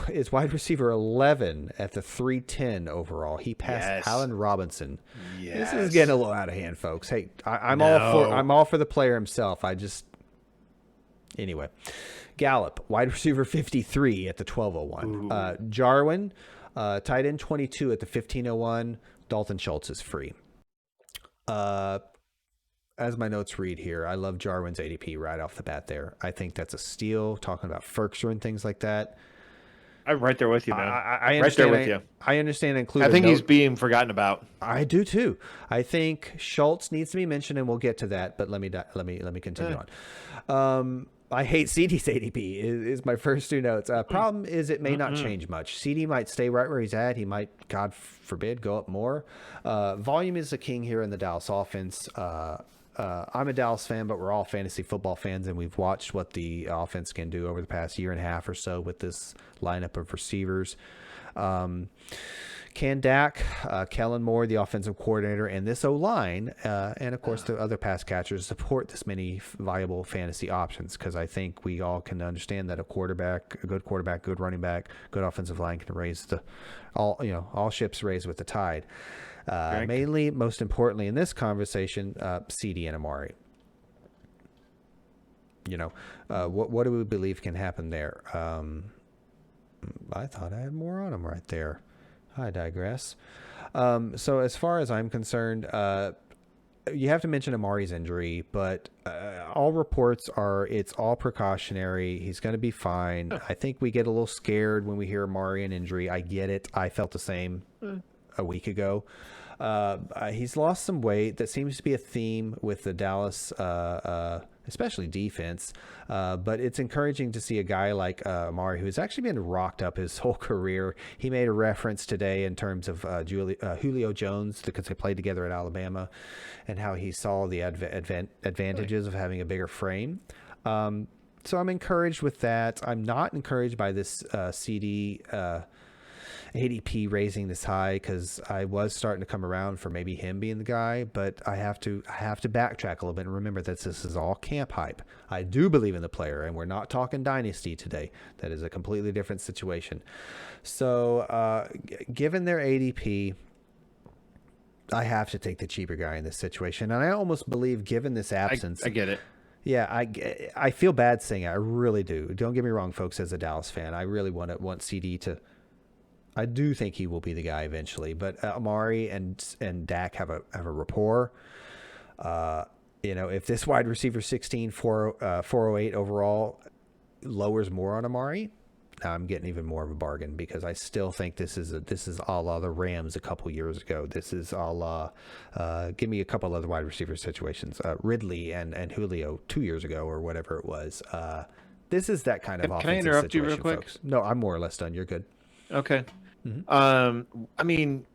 Is wide receiver 11 at the 310 overall. He passed Yes. Allen Robinson. Yes. This is getting a little out of hand, folks. Hey, I'm No. all for the player himself. Anyway. Gallup, wide receiver 53 at the 1201. Jarwin, tight end 22 at the 1501. Dalton Schultz is free. As my notes read here, I love Jarwin's ADP right off the bat there. I think that's a steal, talking about Ferkser and things like that. I'm right there with you, man. I understand. Right there with you. I understand. I think he's being forgotten about. I do too. I think Schultz needs to be mentioned, and we'll get to that. But let me continue on. I hate CD's ADP. Is my first two notes. Problem is, it may not change much. CD might stay right where he's at. He might, God forbid, go up more. Volume is the king here in the Dallas offense. I'm a Dallas fan, but we're all fantasy football fans, and we've watched what the offense can do over the past year and a half or so with this lineup of receivers. Can Dak, Kellen Moore, the offensive coordinator, and this O-line, and of course the other pass catchers support this many viable fantasy options? Because I think we all can understand that a good quarterback, good running back, good offensive line can raise all ships raise with the tide. Mainly, most importantly in this conversation, CD and Amari. What do we believe can happen there? I thought I had more on them right there. I digress. So as far as I'm concerned, you have to mention Amari's injury, but all reports are it's all precautionary. He's going to be fine. I think we get a little scared when we hear Amari and injury. I get it. I felt the same a week ago. He's lost some weight. That seems to be a theme with the Dallas, especially defense. But it's encouraging to see a guy like Amari, who's actually been rocked up his whole career. He made a reference today in terms of Julio Jones, because they played together at Alabama, and how he saw the advantages of having a bigger frame. So I'm encouraged with that. I'm not encouraged by this CD ADP raising this high, because I was starting to come around for maybe him being the guy, but I have to backtrack a little bit and remember that this is all camp hype. I do believe in the player, and we're not talking dynasty today. That is a completely different situation. So given their ADP, I have to take the cheaper guy in this situation, and I almost believe, given this absence, I get it. Yeah, I feel bad saying it. I really do. Don't get me wrong, folks. As a Dallas fan, I really want CD to. I do think he will be the guy eventually, but Amari and Dak have a rapport. If this wide receiver 16 408 overall lowers more on Amari, now I'm getting even more of a bargain, because I still think this is a la the Rams a couple years ago. This is a la give me a couple other wide receiver situations. Ridley and Julio 2 years ago or whatever it was. This is that kind of offensive situation. Can I interrupt you real quick? Folks. No, I'm more or less done. You're good. Okay. I mean,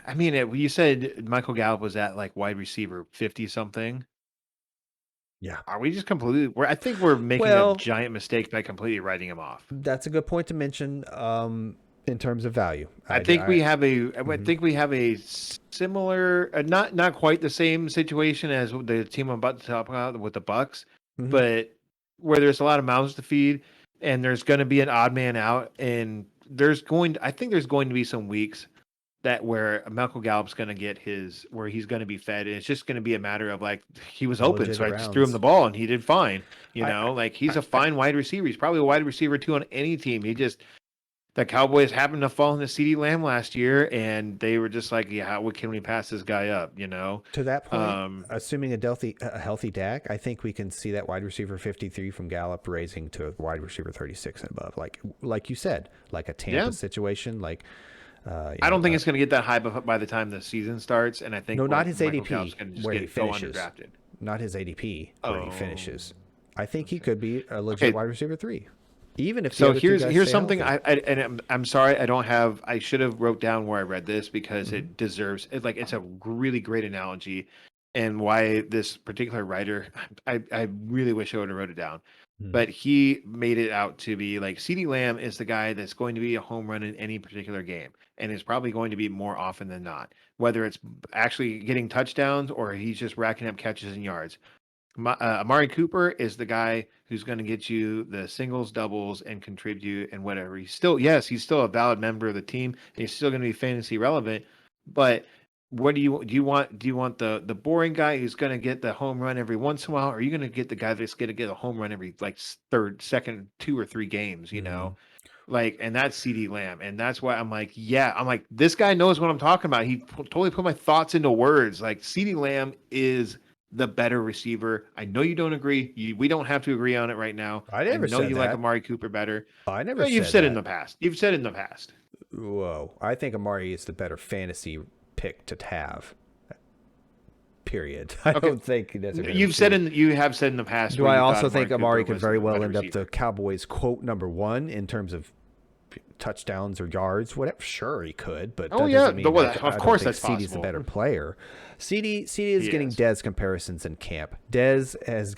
you said Michael Gallup was at like wide receiver 50 something. Yeah. Are we just completely? I think we're making a giant mistake by completely writing him off. That's a good point to mention. In terms of value, I think we have a similar, not quite the same situation as the team I'm about to talk about with the Bucks, but where there's a lot of mouths to feed, and there's going to be an odd man out, and I think there's going to be some weeks that where Michael Gallup's going to get where he's going to be fed, and it's just going to be a matter of like, he was open, so I just threw him the ball and he did fine. He's a fine wide receiver. He's probably a wide receiver 2 on any team. The Cowboys happened to fall into CeeDee Lamb last year, and they were just like, yeah, what can we pass this guy up? To that point, assuming a healthy Dak, I think we can see that wide receiver 53 from Gallup raising to a wide receiver 36 and above, like you said, like a Tampa situation. Like, I don't think it's going to get that high by the time the season starts, and I think not his ADP where he finishes. Not his ADP where he finishes. I think he could be a legit wide receiver 3. even if the So other two guys here's stay something healthy. I'm sorry I don't have. I should have wrote down where I read this because Hmm. it deserves it. Like it's a really great analogy, and why this particular writer. I really wish I would have wrote it down, Hmm. but he made it out to be like CeeDee Lamb is the guy that's going to be a home run in any particular game, and is probably going to be more often than not, whether it's actually getting touchdowns or he's just racking up catches and yards. Amari Cooper is the guy who's going to get you the singles, doubles, and contribute and whatever. He's still, yes, he's still a valid member of the team, and he's still going to be fantasy relevant. But what do you want? Do you want the boring guy who's going to get the home run every once in a while, or are you going to get the guy that's going to get a home run every like third, second, 2 or 3 games? You Hmm. know, like, and that's CD Lamb, and that's why I'm like, yeah, I'm like, this guy knows what I'm talking about. He totally put my thoughts into words. Like, CD Lamb is the better receiver. I know you don't agree. We don't have to agree on it right now. I I never know said you like that. Amari Cooper better. I never Well, you've said said it in that. the past. You've said it in the past. Whoa. I think Amari is the better fantasy pick to have. Period. I Okay, don't think that's a better receiver. you have said in the past Do where I you thought also think Amari Amari Cooper could was very the well better end up the receiver. Cowboys' quote #1 in terms of touchdowns or yards? Whatever. Sure, he could, but Oh that yeah, doesn't mean well, I of don't course think that's CD's the possible. better player. CD is He getting is. Dez comparisons in camp. Dez has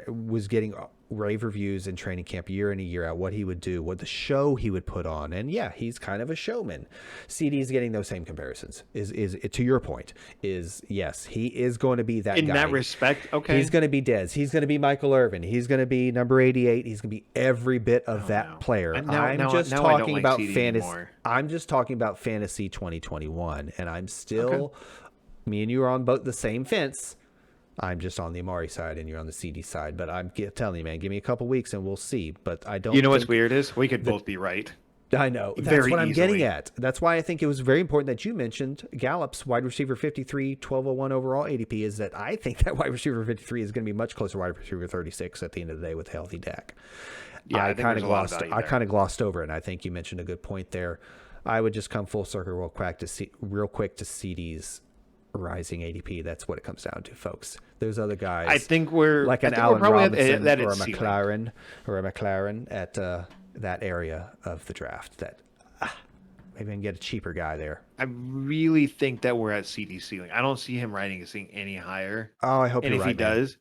was getting rave reviews in training camp year in and year out. What he would do, what the show he would put on, and yeah, he's kind of a showman. CD is getting those same comparisons. Is to your point? Is yes, he is going to be that In guy. that respect, He's okay. going to be Dez. He's going to be Michael Irvin. He's going to be number 88. He's going to be every bit of Oh that no. player. I now now I don't Talking like about CD fantasy. anymore. I'm just talking about fantasy 2021, and I'm Okay. still. Me and you are on both the same fence. I'm just on the Amari side, and you're on the CD side. But I'm telling you, man, give me a couple weeks, and we'll see. But I You don't know what's think weird is we could both be right I know. That's very what I'm getting easily. at. That's why I think it was very important that you mentioned Gallup's wide receiver 53, 1201 overall ADP, is that I think that wide receiver 53 is going to be much closer to wide receiver 36 at the end of the day with healthy Dak. Yeah, I think there's a lot of value I there. kind of glossed over it, and I think you mentioned a good point there. I would just come full circle real quick to CD's rising ADP. That's what it comes down to, folks. Those other guys, I think we're like I an think we're Allen probably Robinson that or a it's ceiling. McLaren at that area of the draft. That maybe I can get a cheaper guy there. I really think that we're at CD ceiling. I don't see him riding this thing any higher. Oh, I hope And you're if he right, man. does,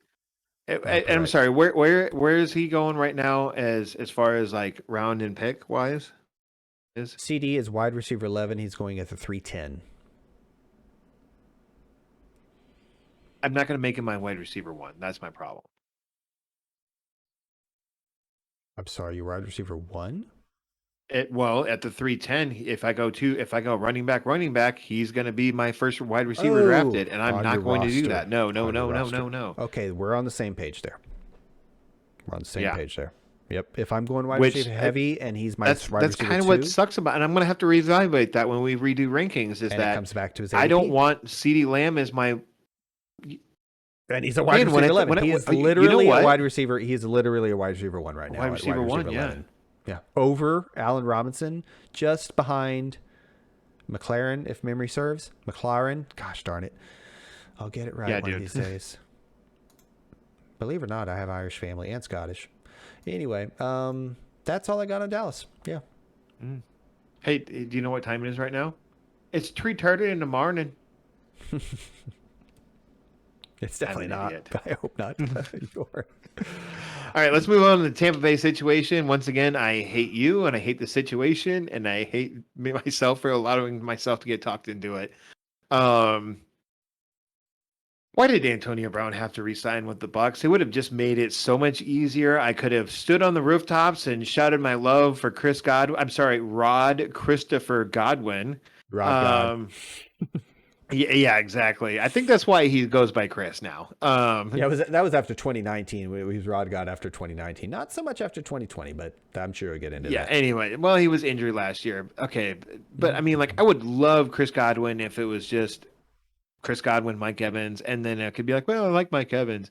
I hope and you're I'm right. sorry, where is he going right now as far as like round and pick wise? Is CD is wide receiver 11. He's going at the 310. I'm not going to make him my wide receiver one. That's my problem. I'm sorry, you wide receiver 1? Well, at the 310, if I go running back, he's going to be my first wide receiver drafted, and I'm On your not going to do roster. that. No, no, On your no, no, roster. no, no. Okay, we're on the same page there. We're on the same Yeah. page there. Yep. If I'm going wide Which receiver heavy and he's my that's wide that's receiver kind of 2, what sucks about, and I'm going to have to reevaluate that when we redo rankings. Is and it that comes back to his ADP. I don't want CeeDee Lamb as my And he's a wide Man, when receiver I 11. He is you know literally a what? wide receiver. He is literally a wide receiver 1 right now. Wide receiver one, yeah. Yeah. Over Allen Robinson, just behind McLaren, if memory serves. McLaren. Gosh darn it. I'll get it right Yeah, one of dude. these days. Believe it or not, I have Irish family and Scottish. Anyway, that's all I got on Dallas. Yeah. Hey, do you know what time it is right now? It's 3:30 in the morning. It's definitely an not. idiot. I hope not. You're- All right, let's move on to the Tampa Bay situation. Once again, I hate you and I hate the situation and I hate myself for allowing myself to get talked into it. Why did Antonio Brown have to resign with the Bucks? It would have just made it so much easier. I could have stood on the rooftops and shouted my love for Rod Christopher Godwin. Rob God. Yeah, exactly. I think that's why he goes by Chris now. Yeah, that was after 2019. He was Rod God after 2019. Not so much after 2020, but I'm sure we'll get into Yeah, that. anyway, well, he was injured last year. Okay, but I mean, like, I would love Chris Godwin if it was just Chris Godwin, Mike Evans, and then I could be like, well, I like Mike Evans.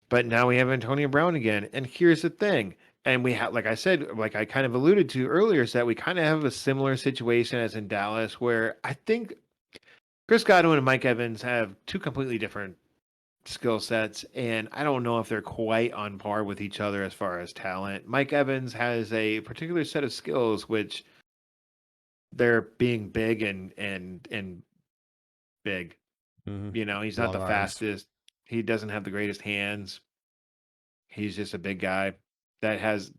But now we have Antonio Brown again. And here's the thing. And we have, like I said, like I kind of alluded to earlier, is that we kind of have a similar situation as in Dallas, where I think Chris Godwin and Mike Evans have two completely different skill sets, and I don't know if they're quite on par with each other as far as talent. Mike Evans has a particular set of skills which they're being big and big. Hmm. You know, he's not Long the arms. fastest. He doesn't have the greatest hands. He's just a big guy that has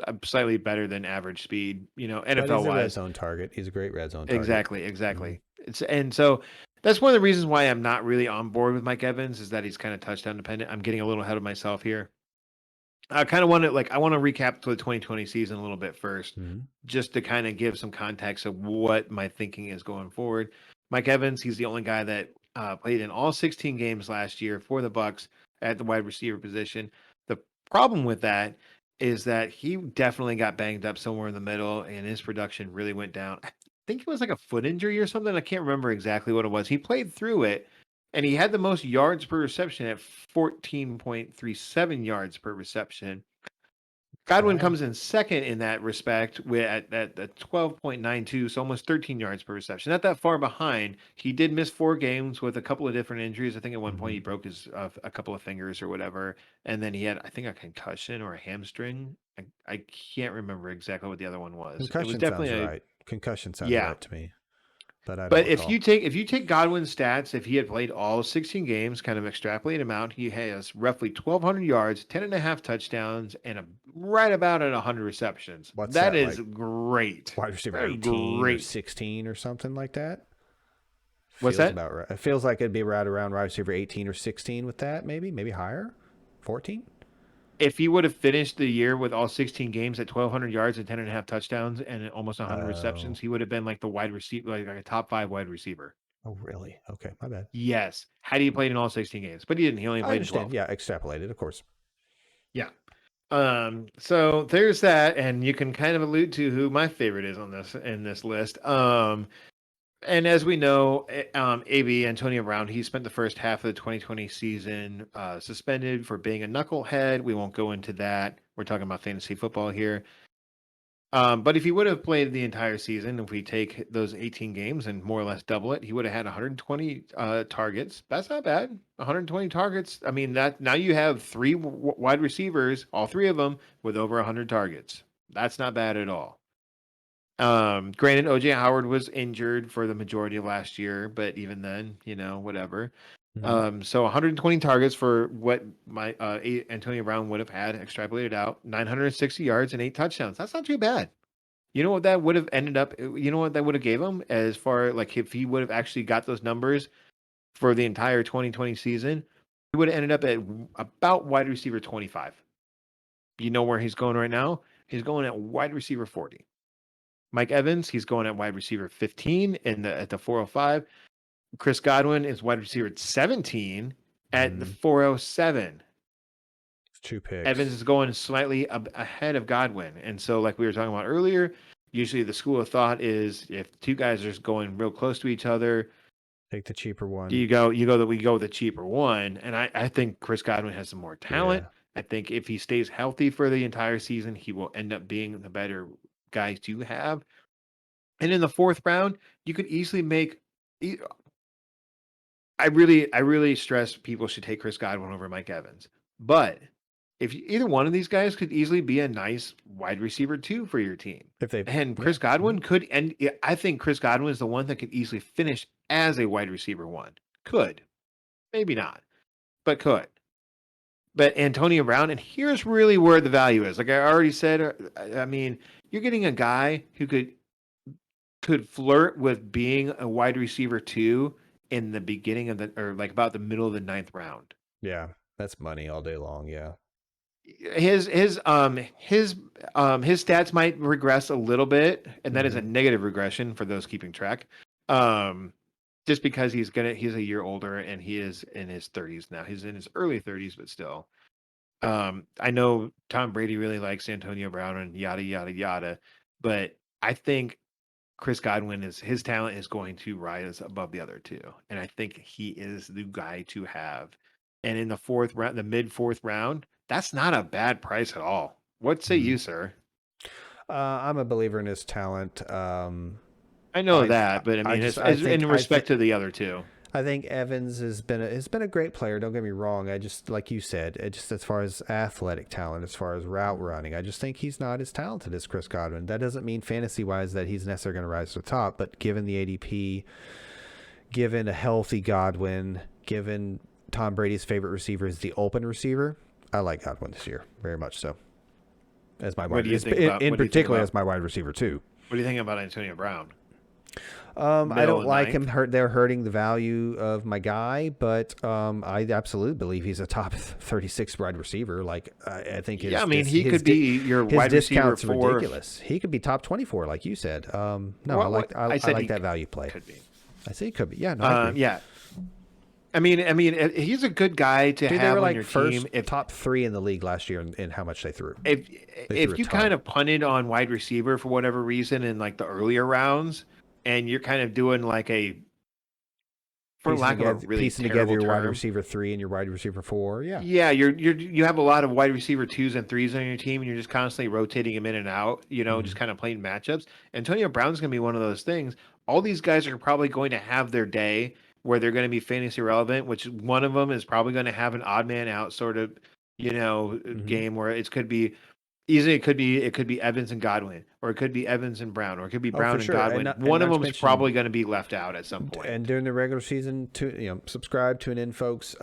a slightly better than average speed, you know, But NFL he's a red wise. zone target. He's a great red zone target. Exactly, Hmm. exactly. And so that's one of the reasons why I'm not really on board with Mike Evans is that he's kind of touchdown dependent. I'm getting a little ahead of myself here. I kind of want to I want to recap to the 2020 season a little bit first, Hmm. just to kind of give some context of what my thinking is going forward. Mike Evans, he's the only guy that played in all 16 games last year for the Bucks at the wide receiver position. The problem with that is that he definitely got banged up somewhere in the middle, and his production really went down. I think it was like a foot injury or something. I can't remember exactly what it was. He played through it, and he had the most yards per reception at 14.37 yards per reception. Godwin Bad. comes in second in that respect with at 12.92, so almost 13 yards per reception. Not that far behind. He did miss 4 games with a couple of different injuries. I think at one point he Hmm. broke his a couple of fingers or whatever, and then he had I think a concussion or a hamstring. I can't remember exactly what the other one was. It was Concussion sounds definitely a right. Concussion sounds yeah. right to me, but I don't But recall. if you take Godwin's stats, if he had played all 16 games, kind of extrapolate him out, he has roughly 1,200 yards, 10 and a half touchdowns, and right about at 100 receptions. What's That that is like? great. Wide receiver That is 18 or great. 16 or something like that? What's Feels that? about right. It feels like it'd be right around wide receiver 18 or 16 with that, maybe higher. 14? If he would have finished the year with all 16 games at 1,200 yards and 10 and a half touchdowns and almost 100 Oh, receptions, he would have been like the wide receiver, like a top five wide receiver. oh, really? Okay, my bad. Yes, had he played in all 16 games, but he didn't. He only I played in understand. 12. Yeah, extrapolated, of course. Yeah. So there's that, and you can kind of allude to who my favorite is on this in this list. And as we know, AB Antonio Brown, he spent the first half of the 2020 season suspended for being a knucklehead. We won't go into that. We're talking about fantasy football here. But if he would have played the entire season, if we take those 18 games and more or less double it, he would have had 120 targets. That's not bad. 120 targets. I mean, that now you have three wide receivers, all three of them with over 100 targets. That's not bad at all. Granted, OJ Howard was injured for the majority of last year, but even then, you know, whatever. Hmm. So 120 targets for what my Antonio Brown would have had extrapolated out, 960 yards and 8 touchdowns. That's not too bad. You know what that would have ended up? You know what that would have gave him as far like if he would have actually got those numbers for the entire 2020 season, he would have ended up at about wide receiver 25. You know where he's going right now? He's going at wide receiver 40. Mike Evans, he's going at wide receiver 15 in the at the 405. Chris Godwin is wide receiver 17 at the Hmm. 407. It's two Evans picks. is going slightly ahead of Godwin. And so, like we were talking about earlier, usually the school of thought is if two guys are going real close to each other, Take the cheaper do one. we go with the cheaper one. And I think Chris Godwin has some more talent. Yeah. I think if he stays healthy for the entire season, he will end up being the better guy to have. And in the fourth round, you could easily make. I really stress people should take Chris Godwin over Mike Evans. But if either one of these guys could easily be a nice wide receiver too for your team. If they, And yeah. Chris Hmm. Godwin could, and I think Chris Godwin is the one that could easily finish as a wide receiver one. Could, maybe not, but could. But Antonio Brown, and here's really where the value is. Like I already said, I mean, you're getting a guy who could flirt with being a wide receiver two in the beginning of the or like about the middle of the ninth round. Yeah. That's money all day long. Yeah. His stats might regress a little bit, and that is a Hmm. negative regression for those keeping track. Um, just because he's a year older and he is in his 30s now. He's in his early 30s, but still. I know Tom Brady really likes Antonio Brown and yada yada yada, but I think Chris Godwin is his talent is going to rise above the other two, and I think he is the guy to have. And in the fourth round, the mid fourth round, that's not a bad price at all. What say Hmm. you, sir? I'm a believer in his talent. I know I, that, but I I mean, just, as in I think, respect to the other two. I think Evans has been a great player. Don't get me wrong. I just, like you said, just as far as athletic talent, as far as route running, I just think he's not as talented as Chris Godwin. That doesn't mean fantasy wise that he's necessarily going to rise to the top, but given the ADP, given a healthy Godwin, given Tom Brady's favorite receiver is the open receiver, I like Godwin this year very much so. As my What wide, do you think about? in What do you think particular about? as my wide receiver too. What do you think about Antonio Brown? I Middle don't of like ninth. him. They're hurting the value of my guy, but I absolutely believe he's a top 36 wide receiver. Like I think Yeah, I mean, he could be your his wide receiver discount's for. ridiculous. He could be top 24, like you said. No, Well, I I said like he that value play. could be. I say he could be. Yeah, no, I agree. Yeah. He's a good guy to Dude, they have were on like your first team. If top 3 in the league last year in how much they threw. if They threw if a you ton. kind of punted on wide receiver for whatever reason in like the earlier rounds, and you're kind of doing like a, for lack of a really piecing together terrible your wide term, receiver 3 and your wide receiver 4. Yeah. yeah, you have a lot of wide receiver 2s and 3s on your team, and you're just constantly rotating them in and out. Just kind of playing matchups. Antonio Brown's going to be one of those things. All these guys are probably going to have their day where they're going to be fantasy relevant. Which one of them is probably going to have an odd man out sort of, game where it could be easily. It could be Evans and Godwin, or it could be Evans and Brown, or it could be Oh, for Brown and sure. And Godwin. not, One of to them's mention, probably going to be left out at some point. and during the regular season, subscribe, tune in, folks.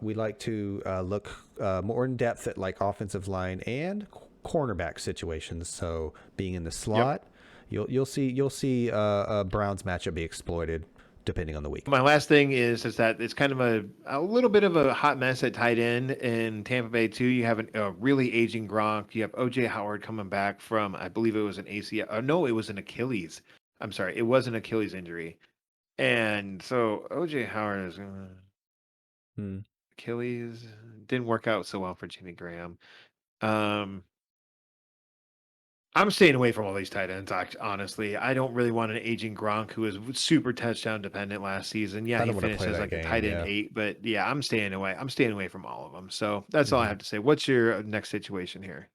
We like to look more in depth at like offensive line and cornerback situations. So being in the slot, you'll see Browns matchup be exploited depending on the week. My last thing is that it's kind of a little bit of a hot mess at tight end in Tampa Bay too. You have a really aging Gronk. You have OJ Howard coming back from, I believe it was an ACL. No, it was an Achilles. I'm sorry, it was an Achilles injury. And so OJ Howard is Achilles, didn't work out so well for Jimmy Graham. I'm staying away from all these tight ends. Honestly, I don't really want an aging Gronk who was super touchdown dependent last season. Yeah, I he don't wanna finished play as that like a game, tight end yeah. 8, but yeah, I'm staying away. I'm staying away from all of them. So that's all I have to say. What's your next situation here?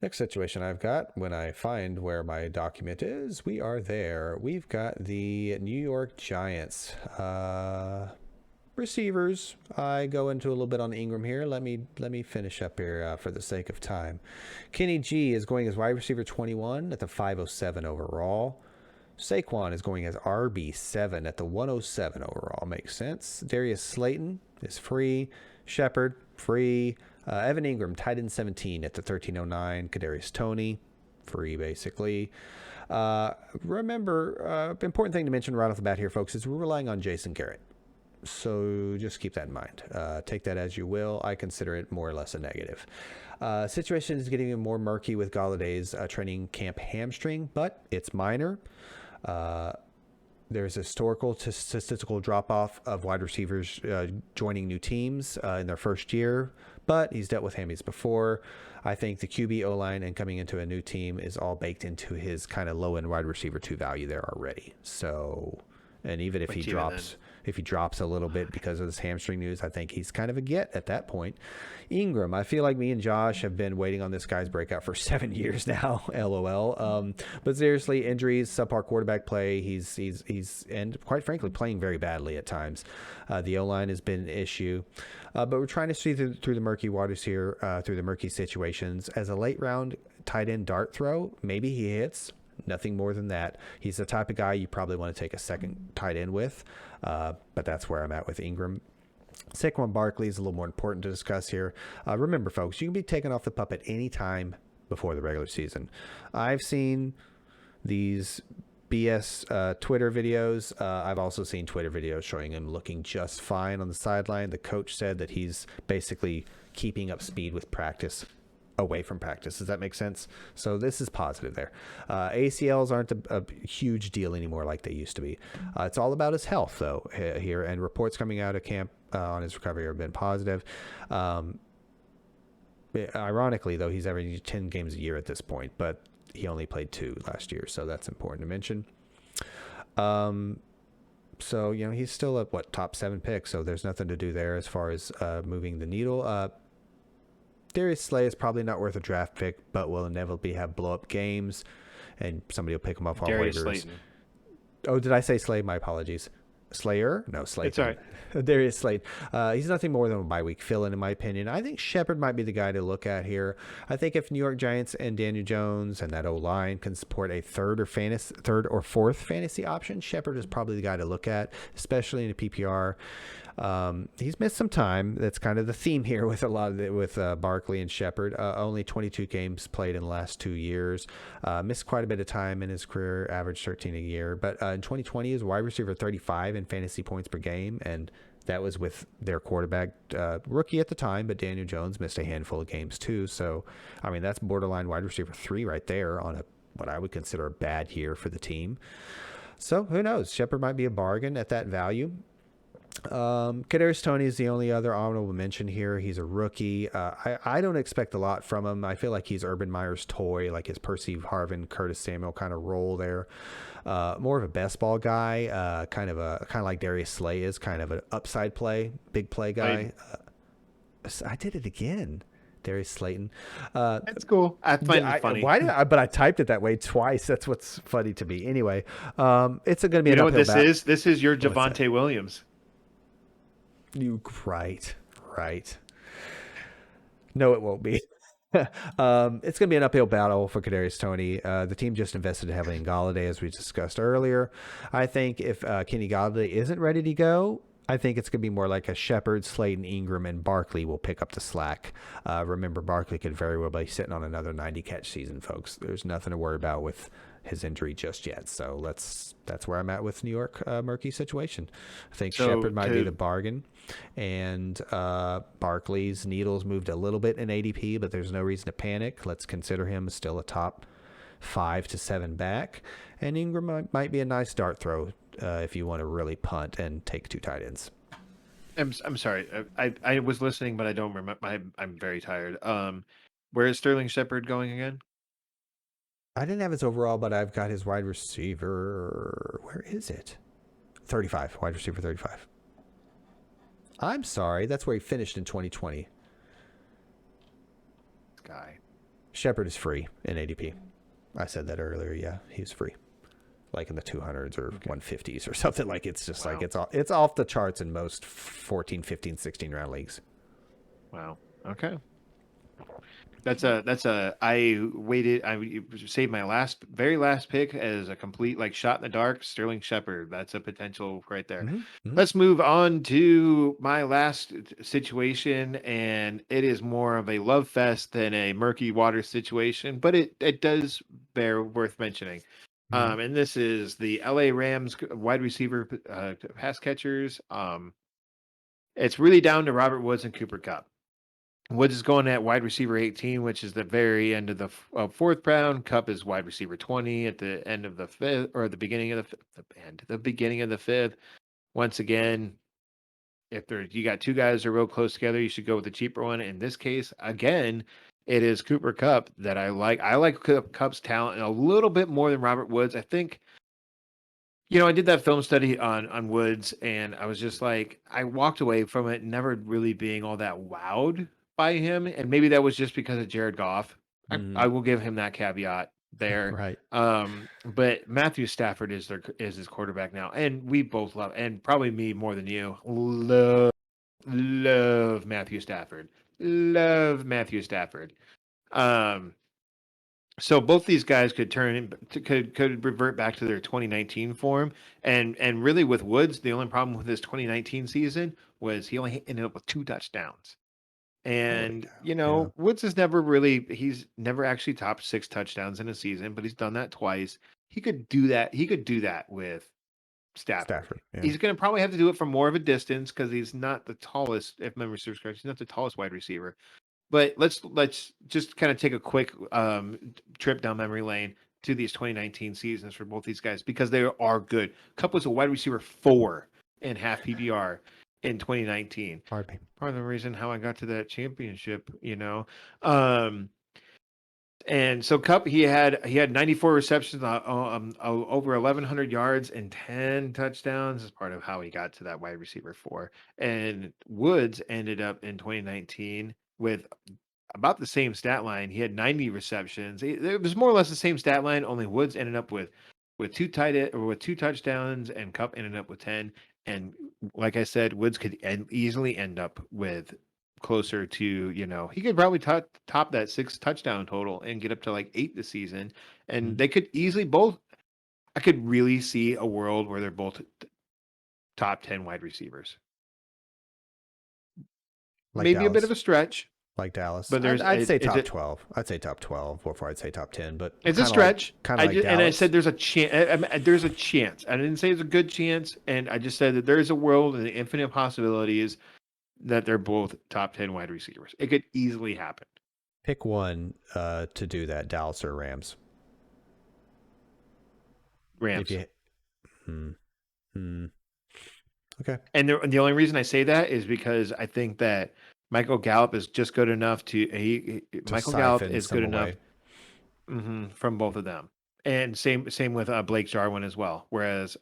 Next situation I've got, when I find where my document is, we are there. We've got the New York Giants. Receivers, I go into a little bit on Ingram here. Let me finish up here for the sake of time. Kenny G is going as wide receiver 21 at the 507 overall. Saquon is going as RB7 at the 107 overall. Makes sense. Darius Slayton is free. Shepard, free. Evan Ingram, tight end 17 at the 1309. Kadarius Toney, free basically. Remember, important thing to mention right off the bat here, folks, is we're relying on Jason Garrett. So just keep that in mind. Take that as you will. I consider it more or less a negative. Situation is getting more murky with Galladay's training camp hamstring, but it's minor. There's a historical to statistical drop-off of wide receivers joining new teams in their first year, but he's dealt with hammies before. I think the QB, O-line, and coming into a new team is all baked into his kind of low-end wide receiver 2 value there already. So, and even if he drops a little bit because of this hamstring news, I think he's kind of a get at that point. Ingram, I feel like me and Josh have been waiting on this guy's breakout for 7 years now. LOL. But seriously, injuries, subpar quarterback play. He's and quite frankly playing very badly at times. The O-line has been an issue. But we're trying to see through the murky waters here, through the murky situations. As a late round tight end dart throw, maybe he hits. Nothing more than that. He's the type of guy you probably want to take a second tight end with, but that's where I'm at with Ingram. Saquon Barkley is a little more important to discuss here. Remember, folks, you can be taken off the pup at any time before the regular season. I've seen these BS Twitter videos. I've also seen Twitter videos showing him looking just fine on the sideline. The coach said that he's basically keeping up speed with practice away from practice. Does that make sense? So this is positive there. ACLs aren't a huge deal anymore like they used to be. It's all about his health, though, here. And reports coming out of camp on his recovery have been positive. Ironically, though, he's averaging 10 games a year at this point, but he only played 2 last year, so that's important to mention. So, he's still at, top 7 picks, so there's nothing to do there as far as moving the needle. Darius Slay is probably not worth a draft pick, but will inevitably have blow-up games, and somebody will pick him up on Darius waivers. Slayton. Oh, did I say Slay? My apologies. Slayer? No, It's all Slayton. right. Darius Slayton. He's nothing more than a bye week fill in my opinion. I think Shepard might be the guy to look at here. I think if New York Giants and Daniel Jones and that O line can support a third or fourth fantasy option, Shepard is probably the guy to look at, especially in a PPR. He's missed some time. That's kind of the theme here with a lot of with Barkley and Shepard. Only 22 games played in the last 2 years. Missed quite a bit of time in his career, average 13 a year. But in 2020, he was wide receiver 35 in fantasy points per game, and that was with their quarterback rookie at the time. But Daniel Jones missed a handful of games too. So, I mean, that's borderline wide receiver 3 right there on what I would consider a bad year for the team. So who knows? Shepard might be a bargain at that value. Kadarius Toney is the only other honorable mention here. He's a rookie. I don't expect a lot from him. I feel like he's Urban Meyer's toy, like his Percy Harvin, Curtis Samuel kind of role there. More of a best ball guy, kind of like Darius Slay is, kind of an upside play, big play guy. I did it again. Darius Slayton. It's cool. I find it funny. But I typed it that way twice. That's what's funny to me. Anyway, it's going to be You an know what uphill this battle. is? This is your Javonte Williams. Right. No, it won't be. It's going to be an uphill battle for Kadarius Toney. The team just invested heavily in Galladay, as we discussed earlier. I think if Kenny Galladay isn't ready to go, I think it's going to be more like a Shepard, Slayton, Ingram, and Barkley will pick up the slack. Remember, Barkley could very well be sitting on another 90-catch season, folks. There's nothing to worry about with his injury just yet. So that's where I'm at with New York Murky situation. I think Shepard might be the bargain. And Barkley's needles moved a little bit in ADP, but there's no reason to panic. Let's consider him still a top 5 to 7 back. And Ingram might be a nice dart throw if you want to really punt and take 2 tight ends. I'm sorry. I was listening, but I don't remember. I'm very tired. Where is Sterling Shepard going again? I didn't have his overall, but I've got his wide receiver. Where is it? 35. Wide receiver 35. I'm sorry. That's where he finished in 2020. Guy. Shepard is free in ADP. I said that earlier. Yeah, he's free. Like in the 200s or 150s or something. Like it's just like it's off the charts in most 14, 15, 16 round leagues. Wow. Okay. I saved my very last pick as a complete like shot in the dark. Sterling Shepard. That's a potential right there. Mm-hmm. Let's move on to my last situation, and it is more of a love fest than a murky water situation, but it does bear worth mentioning. Mm-hmm. And this is the LA Rams wide receiver pass catchers. It's really down to Robert Woods and Cooper Kupp. Woods is going at wide receiver 18, which is the very end of the fourth round. Kupp is wide receiver 20 at the end of the fifth, or the beginning of the beginning of the fifth. Once again, if you got 2 guys that are real close together, you should go with the cheaper one. In this case, again, it is Cooper Kupp that I like. I like Kupp's talent a little bit more than Robert Woods. I think, I did that film study on Woods, and I was just like, I walked away from it never really being all that wowed by him, and maybe that was just because of Jared Goff. I will give him that caveat there. Right. But Matthew Stafford is his quarterback now, and we both love, and probably me more than you, love Matthew Stafford. Love Matthew Stafford. So both these guys could could revert back to their 2019 form, and really with Woods, the only problem with his 2019 season was he only ended up with 2 touchdowns. And Yeah. Woods he's never actually topped 6 touchdowns in a season, but he's done that twice. He could do that. He could do that with Stafford. Yeah. He's going to probably have to do it from more of a distance because he's not the tallest, if memory serves correct. He's not the tallest wide receiver. But let's just kind of take a quick trip down memory lane to these 2019 seasons for both these guys because they are good. Kupp was a wide receiver 4 in half PPR in 2019. Pardon me. Part of the reason how I got to that championship, and so Kupp, he had 94 receptions, over 1,100 yards and 10 touchdowns as part of how he got to that wide receiver 4. And Woods ended up in 2019 with about the same stat line. He had 90 receptions. It was more or less the same stat line. Only Woods ended up with 2 touchdowns, and Kupp ended up with 10. And like I said, Woods could easily end up with closer to, he could probably top that 6 touchdown total and get up to like 8 this season. And Mhm. they could easily both, I could really see a world where they're both top 10 wide receivers. Like Maybe a bit of Dallas. a stretch, Like Dallas. but I'd say it's top 12. I'd say top 12 before I'd say top 10, but it's a stretch. kind of I like just and I Dallas. said there's a chance. There's a chance. I didn't say it's a good chance, and I just said that there is a world and the infinite possibilities that they're both top 10 wide receivers. It could easily happen. Pick one to do that, Dallas or Rams. If Rams. you hmm, hmm. Okay. And the only reason I say that is because I think that Michael Gallup is just good enough To Michael Gallup siphon is good some enough away. from both of them. And same with Blake Jarwin as well. Whereas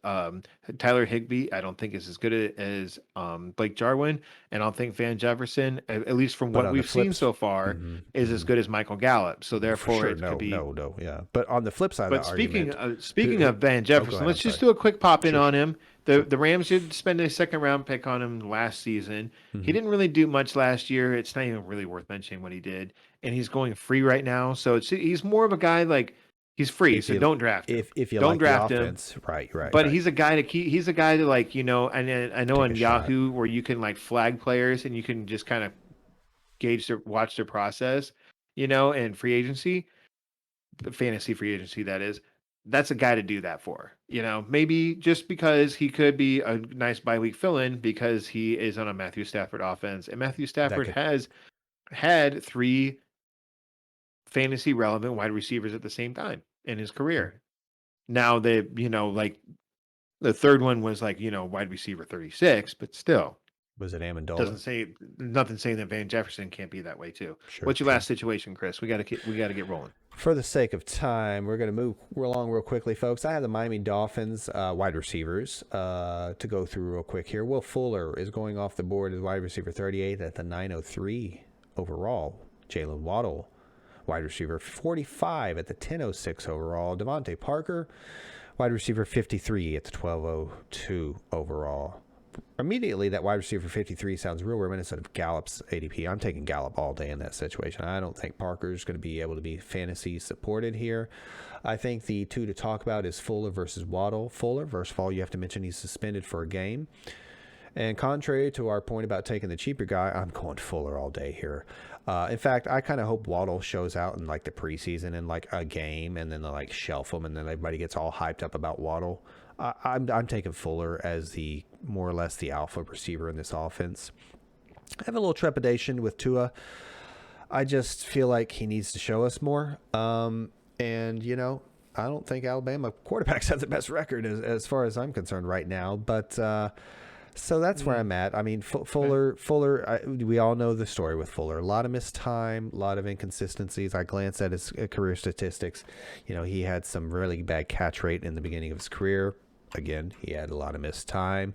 Tyler Higbee, I don't think is as good as Blake Jarwin, and I don't think Van Jefferson, at least from But what on the we've seen flips, so far, hmm is as hmm good as Michael Gallup. So for therefore, sure. it could No, be. no, no. Yeah. But on the flip side of the But speaking argument, of, who, speaking of Van oh, go Jefferson, ahead. I'm let's just sorry. do a quick pop in Sure, on him. The sure. the Rams did spend a second round pick on him last season. He Hmm. didn't really do much last year. It's not even really worth mentioning what he did. And he's going free right now. So he's more of a guy like he's free, If so you don't draft him. if you Don't like the draft him. offense, right, right, But right. he's a guy to keep. He's a guy to like, and then I know Take a on shot. Yahoo where you can like flag players and you can just kind of watch their process, and free agency, fantasy free agency that is. That's a guy to do that for. Maybe just because he could be a nice bye week fill in because he is on a Matthew Stafford offense, and Matthew That Stafford could has had 3 fantasy relevant wide receivers at the same time in his mm, career. Now they, like the third one was like, wide receiver 36, but still was it Amendola? doesn't say nothing saying that Van Jefferson can't be that way too. Sure, What's your true. last situation, Chris? We got to get rolling. For the sake of time, we're going to move along real quickly, folks. I have the Miami Dolphins wide receivers to go through real quick here. Will Fuller is going off the board as wide receiver 38 at the 903 overall. Jalen Waddle, wide receiver 45 at the 1006 overall. Devontae Parker, wide receiver 53 at the 1202 overall. Immediately, that wide receiver 53 sounds real reminiscent of Gallup's ADP. I'm taking Gallup all day in that situation. I don't think Parker's going to be able to be fantasy supported here. I think the two to talk about is Fuller versus Waddle. Fuller, first of all, you have to mention he's suspended for a game. And contrary to our point about taking the cheaper guy, I'm going Fuller all day here. In fact, I kind of hope Waddle shows out in like the preseason in like a game, and then they like shelf him, and then everybody gets all hyped up about Waddle. I'm taking Fuller as the more or less the alpha receiver in this offense. I have a little trepidation with Tua. I just feel like he needs to show us more. And I don't think Alabama quarterbacks have the best record as far as I'm concerned right now. But so that's where I'm at. I mean, Okay. Fuller. We all know the story with Fuller. A lot of missed time, a lot of inconsistencies. I glanced at his career statistics. He had some really bad catch rate in the beginning of his career. Again, he had a lot of missed time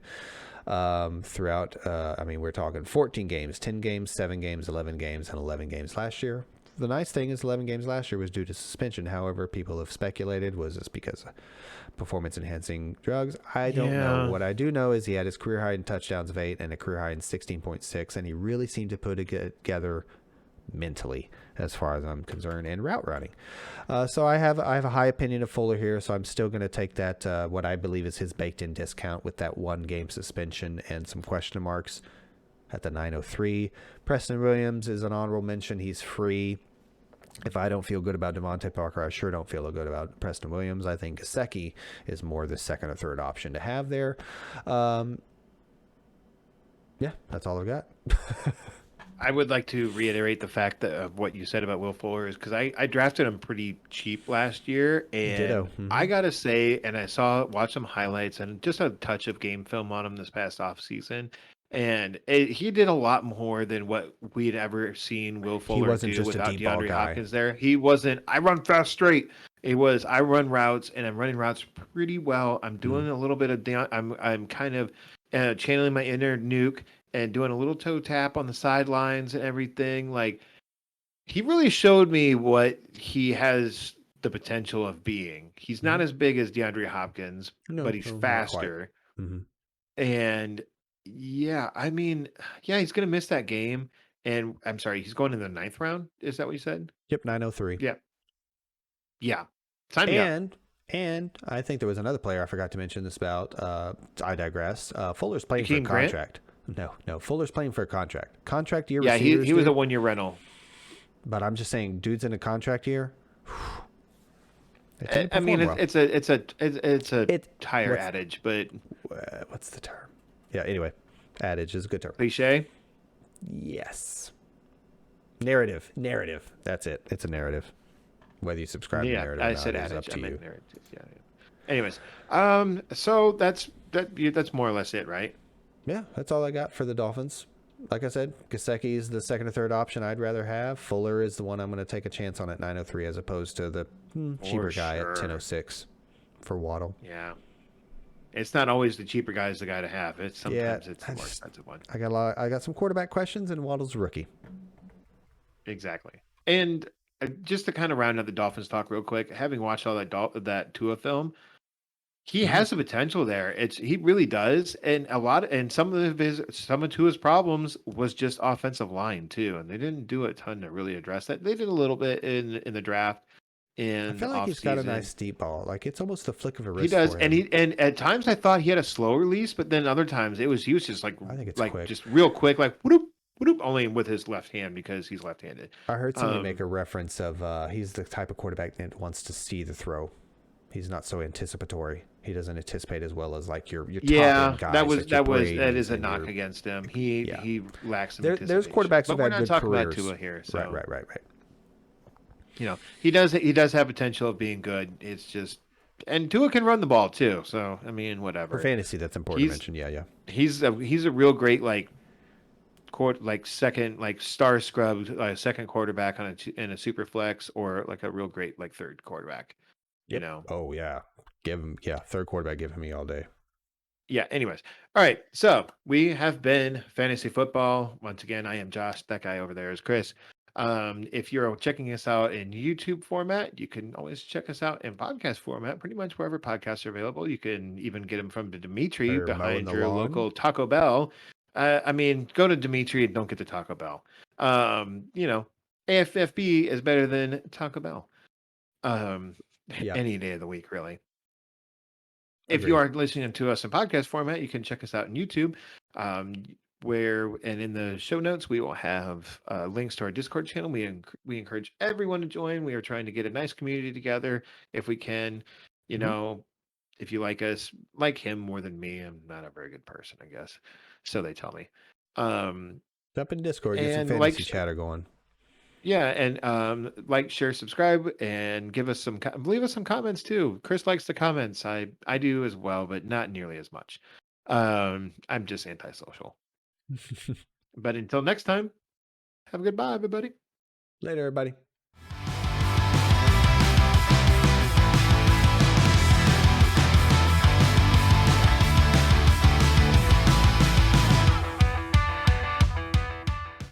throughout. I mean, we're talking 14 games, 10 games, 7 games, 11 games, and 11 games last year. The nice thing is 11 games last year was due to suspension. However, people have speculated was this because of performance enhancing drugs. I don't know. Yeah. What I do know is he had his career high in touchdowns of 8 and a career high in 16.6, and he really seemed to put it together mentally, as far as I'm concerned, and route running. So I have a high opinion of Fuller here. So I'm still going to take that what I believe is his baked-in discount with that 1 game suspension and some question marks at the 903. Preston Williams is an honorable mention. He's free. If I don't feel good about Devontae Parker, I sure don't feel good about Preston Williams. I think Gesicki is more the second or third option to have there. Yeah, that's all I've got. I would like to reiterate the fact that of what you said about Will Fuller is because I drafted him pretty cheap last year, Ditto. and I gotta say, and watched some highlights and just a touch of game film on him this past off season, and he did a lot more than what we'd ever seen Will He Fuller wasn't do just a without deep ball DeAndre guy. Hopkins there. He wasn't. I run fast straight. It was I run routes and I'm running routes pretty well. I'm Mm. doing a little bit of I'm kind of channeling my inner nuke and doing a little toe tap on the sidelines and everything. Like he really showed me what he has the potential of being. He's not Hmm. as big as DeAndre Hopkins, but No, he's no, not quite. faster. Hmm. And yeah, I mean, yeah, he's gonna miss that game. And I'm sorry, he's going in the ninth round. Is that what you said? Yep, 903. Yeah. Yeah. Sign me up. And I think there was another player I forgot to mention this about. I digress. Fuller's playing for a Jakeem Grant. contract. No. Fuller's playing for a contract. Contract year Yeah, he receivers, he was a dude. 1 year rental. But I'm just saying, dude's in a contract year. They tend to I mean, perform well. it's a It tire what's adage, but what's the term? Yeah. Anyway, adage is a good term. cliche. Yes. Narrative. That's it. It's a narrative. Whether you subscribe to Yeah, narrative or I not said is up adage. I to you. meant narrative. Yeah, yeah. Anyways, so that's more or less it, right? Yeah, that's all I got for the Dolphins. Like I said, Gasecki is the second or third option I'd rather have. Fuller is the one I'm going to take a chance on at 903 as opposed to the cheaper For guy at sure. 1006 for Waddle. Yeah. It's not always the cheaper guy is the guy to have. It's Yeah, sometimes it's the more expensive one. I got some quarterback questions, and Waddle's a rookie. Exactly. And just to kind of round out the Dolphins talk real quick, having watched all that Tua film, he Mhm. has the potential there. He really does, and some of Tua's problems was just offensive line too, and they didn't do a ton to really address that. They did a little bit in the draft I in the feel like off he's got a season. nice deep ball. Like it's almost the flick of a He wrist does, for and him. and at times I thought he had a slow release, but then other times he was just I think it's like quick. just real quick, like whoop whoop, only with his left hand because he's left-handed. I heard somebody make Um, a reference of he's the type of quarterback that wants to see the throw. He's not so anticipatory. He doesn't anticipate as well as like your top yeah, end guys, like your that is Brady's a and knock your against him. yeah. He lacks some There's anticipation, quarterbacks who've but we're had not good talking about careers. Tua here, Right, so right. he does have potential of being good. And Tua can run the ball too, so I mean For whatever. fantasy, that's important to He's mention. Yeah. he's a real great second star scrub second quarterback in a super flex or like a real great third quarterback. You Yep. know. Oh yeah. Give him third quarterback. Give him me all day. Yeah. Anyways, all right. So we have been fantasy football once again. I am Josh. That guy over there is Chris. If you're checking us out in YouTube format, you can always check us out in podcast format. Pretty much wherever podcasts are available. You can even get them from the Dimitri Or mowing behind the your lawn. local Taco Bell. I mean, go to Dimitri and don't get the Taco Bell. You know, AFFB is better than Taco Bell. Um, Yep. any day of the week, really. If you Agreed. are listening to us in podcast format, you can check us out on YouTube, um, and in the show notes we will have links to our Discord channel. We encourage everyone to join. We are trying to get a nice community together if we can. You Mm-hmm. know, if you like us, like him more than me. I'm not a very good person, I guess. So they tell me. Um, Jump in Discord. Get some and fantasy chatter going. yeah, and share, subscribe, and leave us some comments too. Chris likes the comments. I do as well, but not nearly as much. I'm just antisocial. But until next time, have a good bye, everybody. Later, everybody.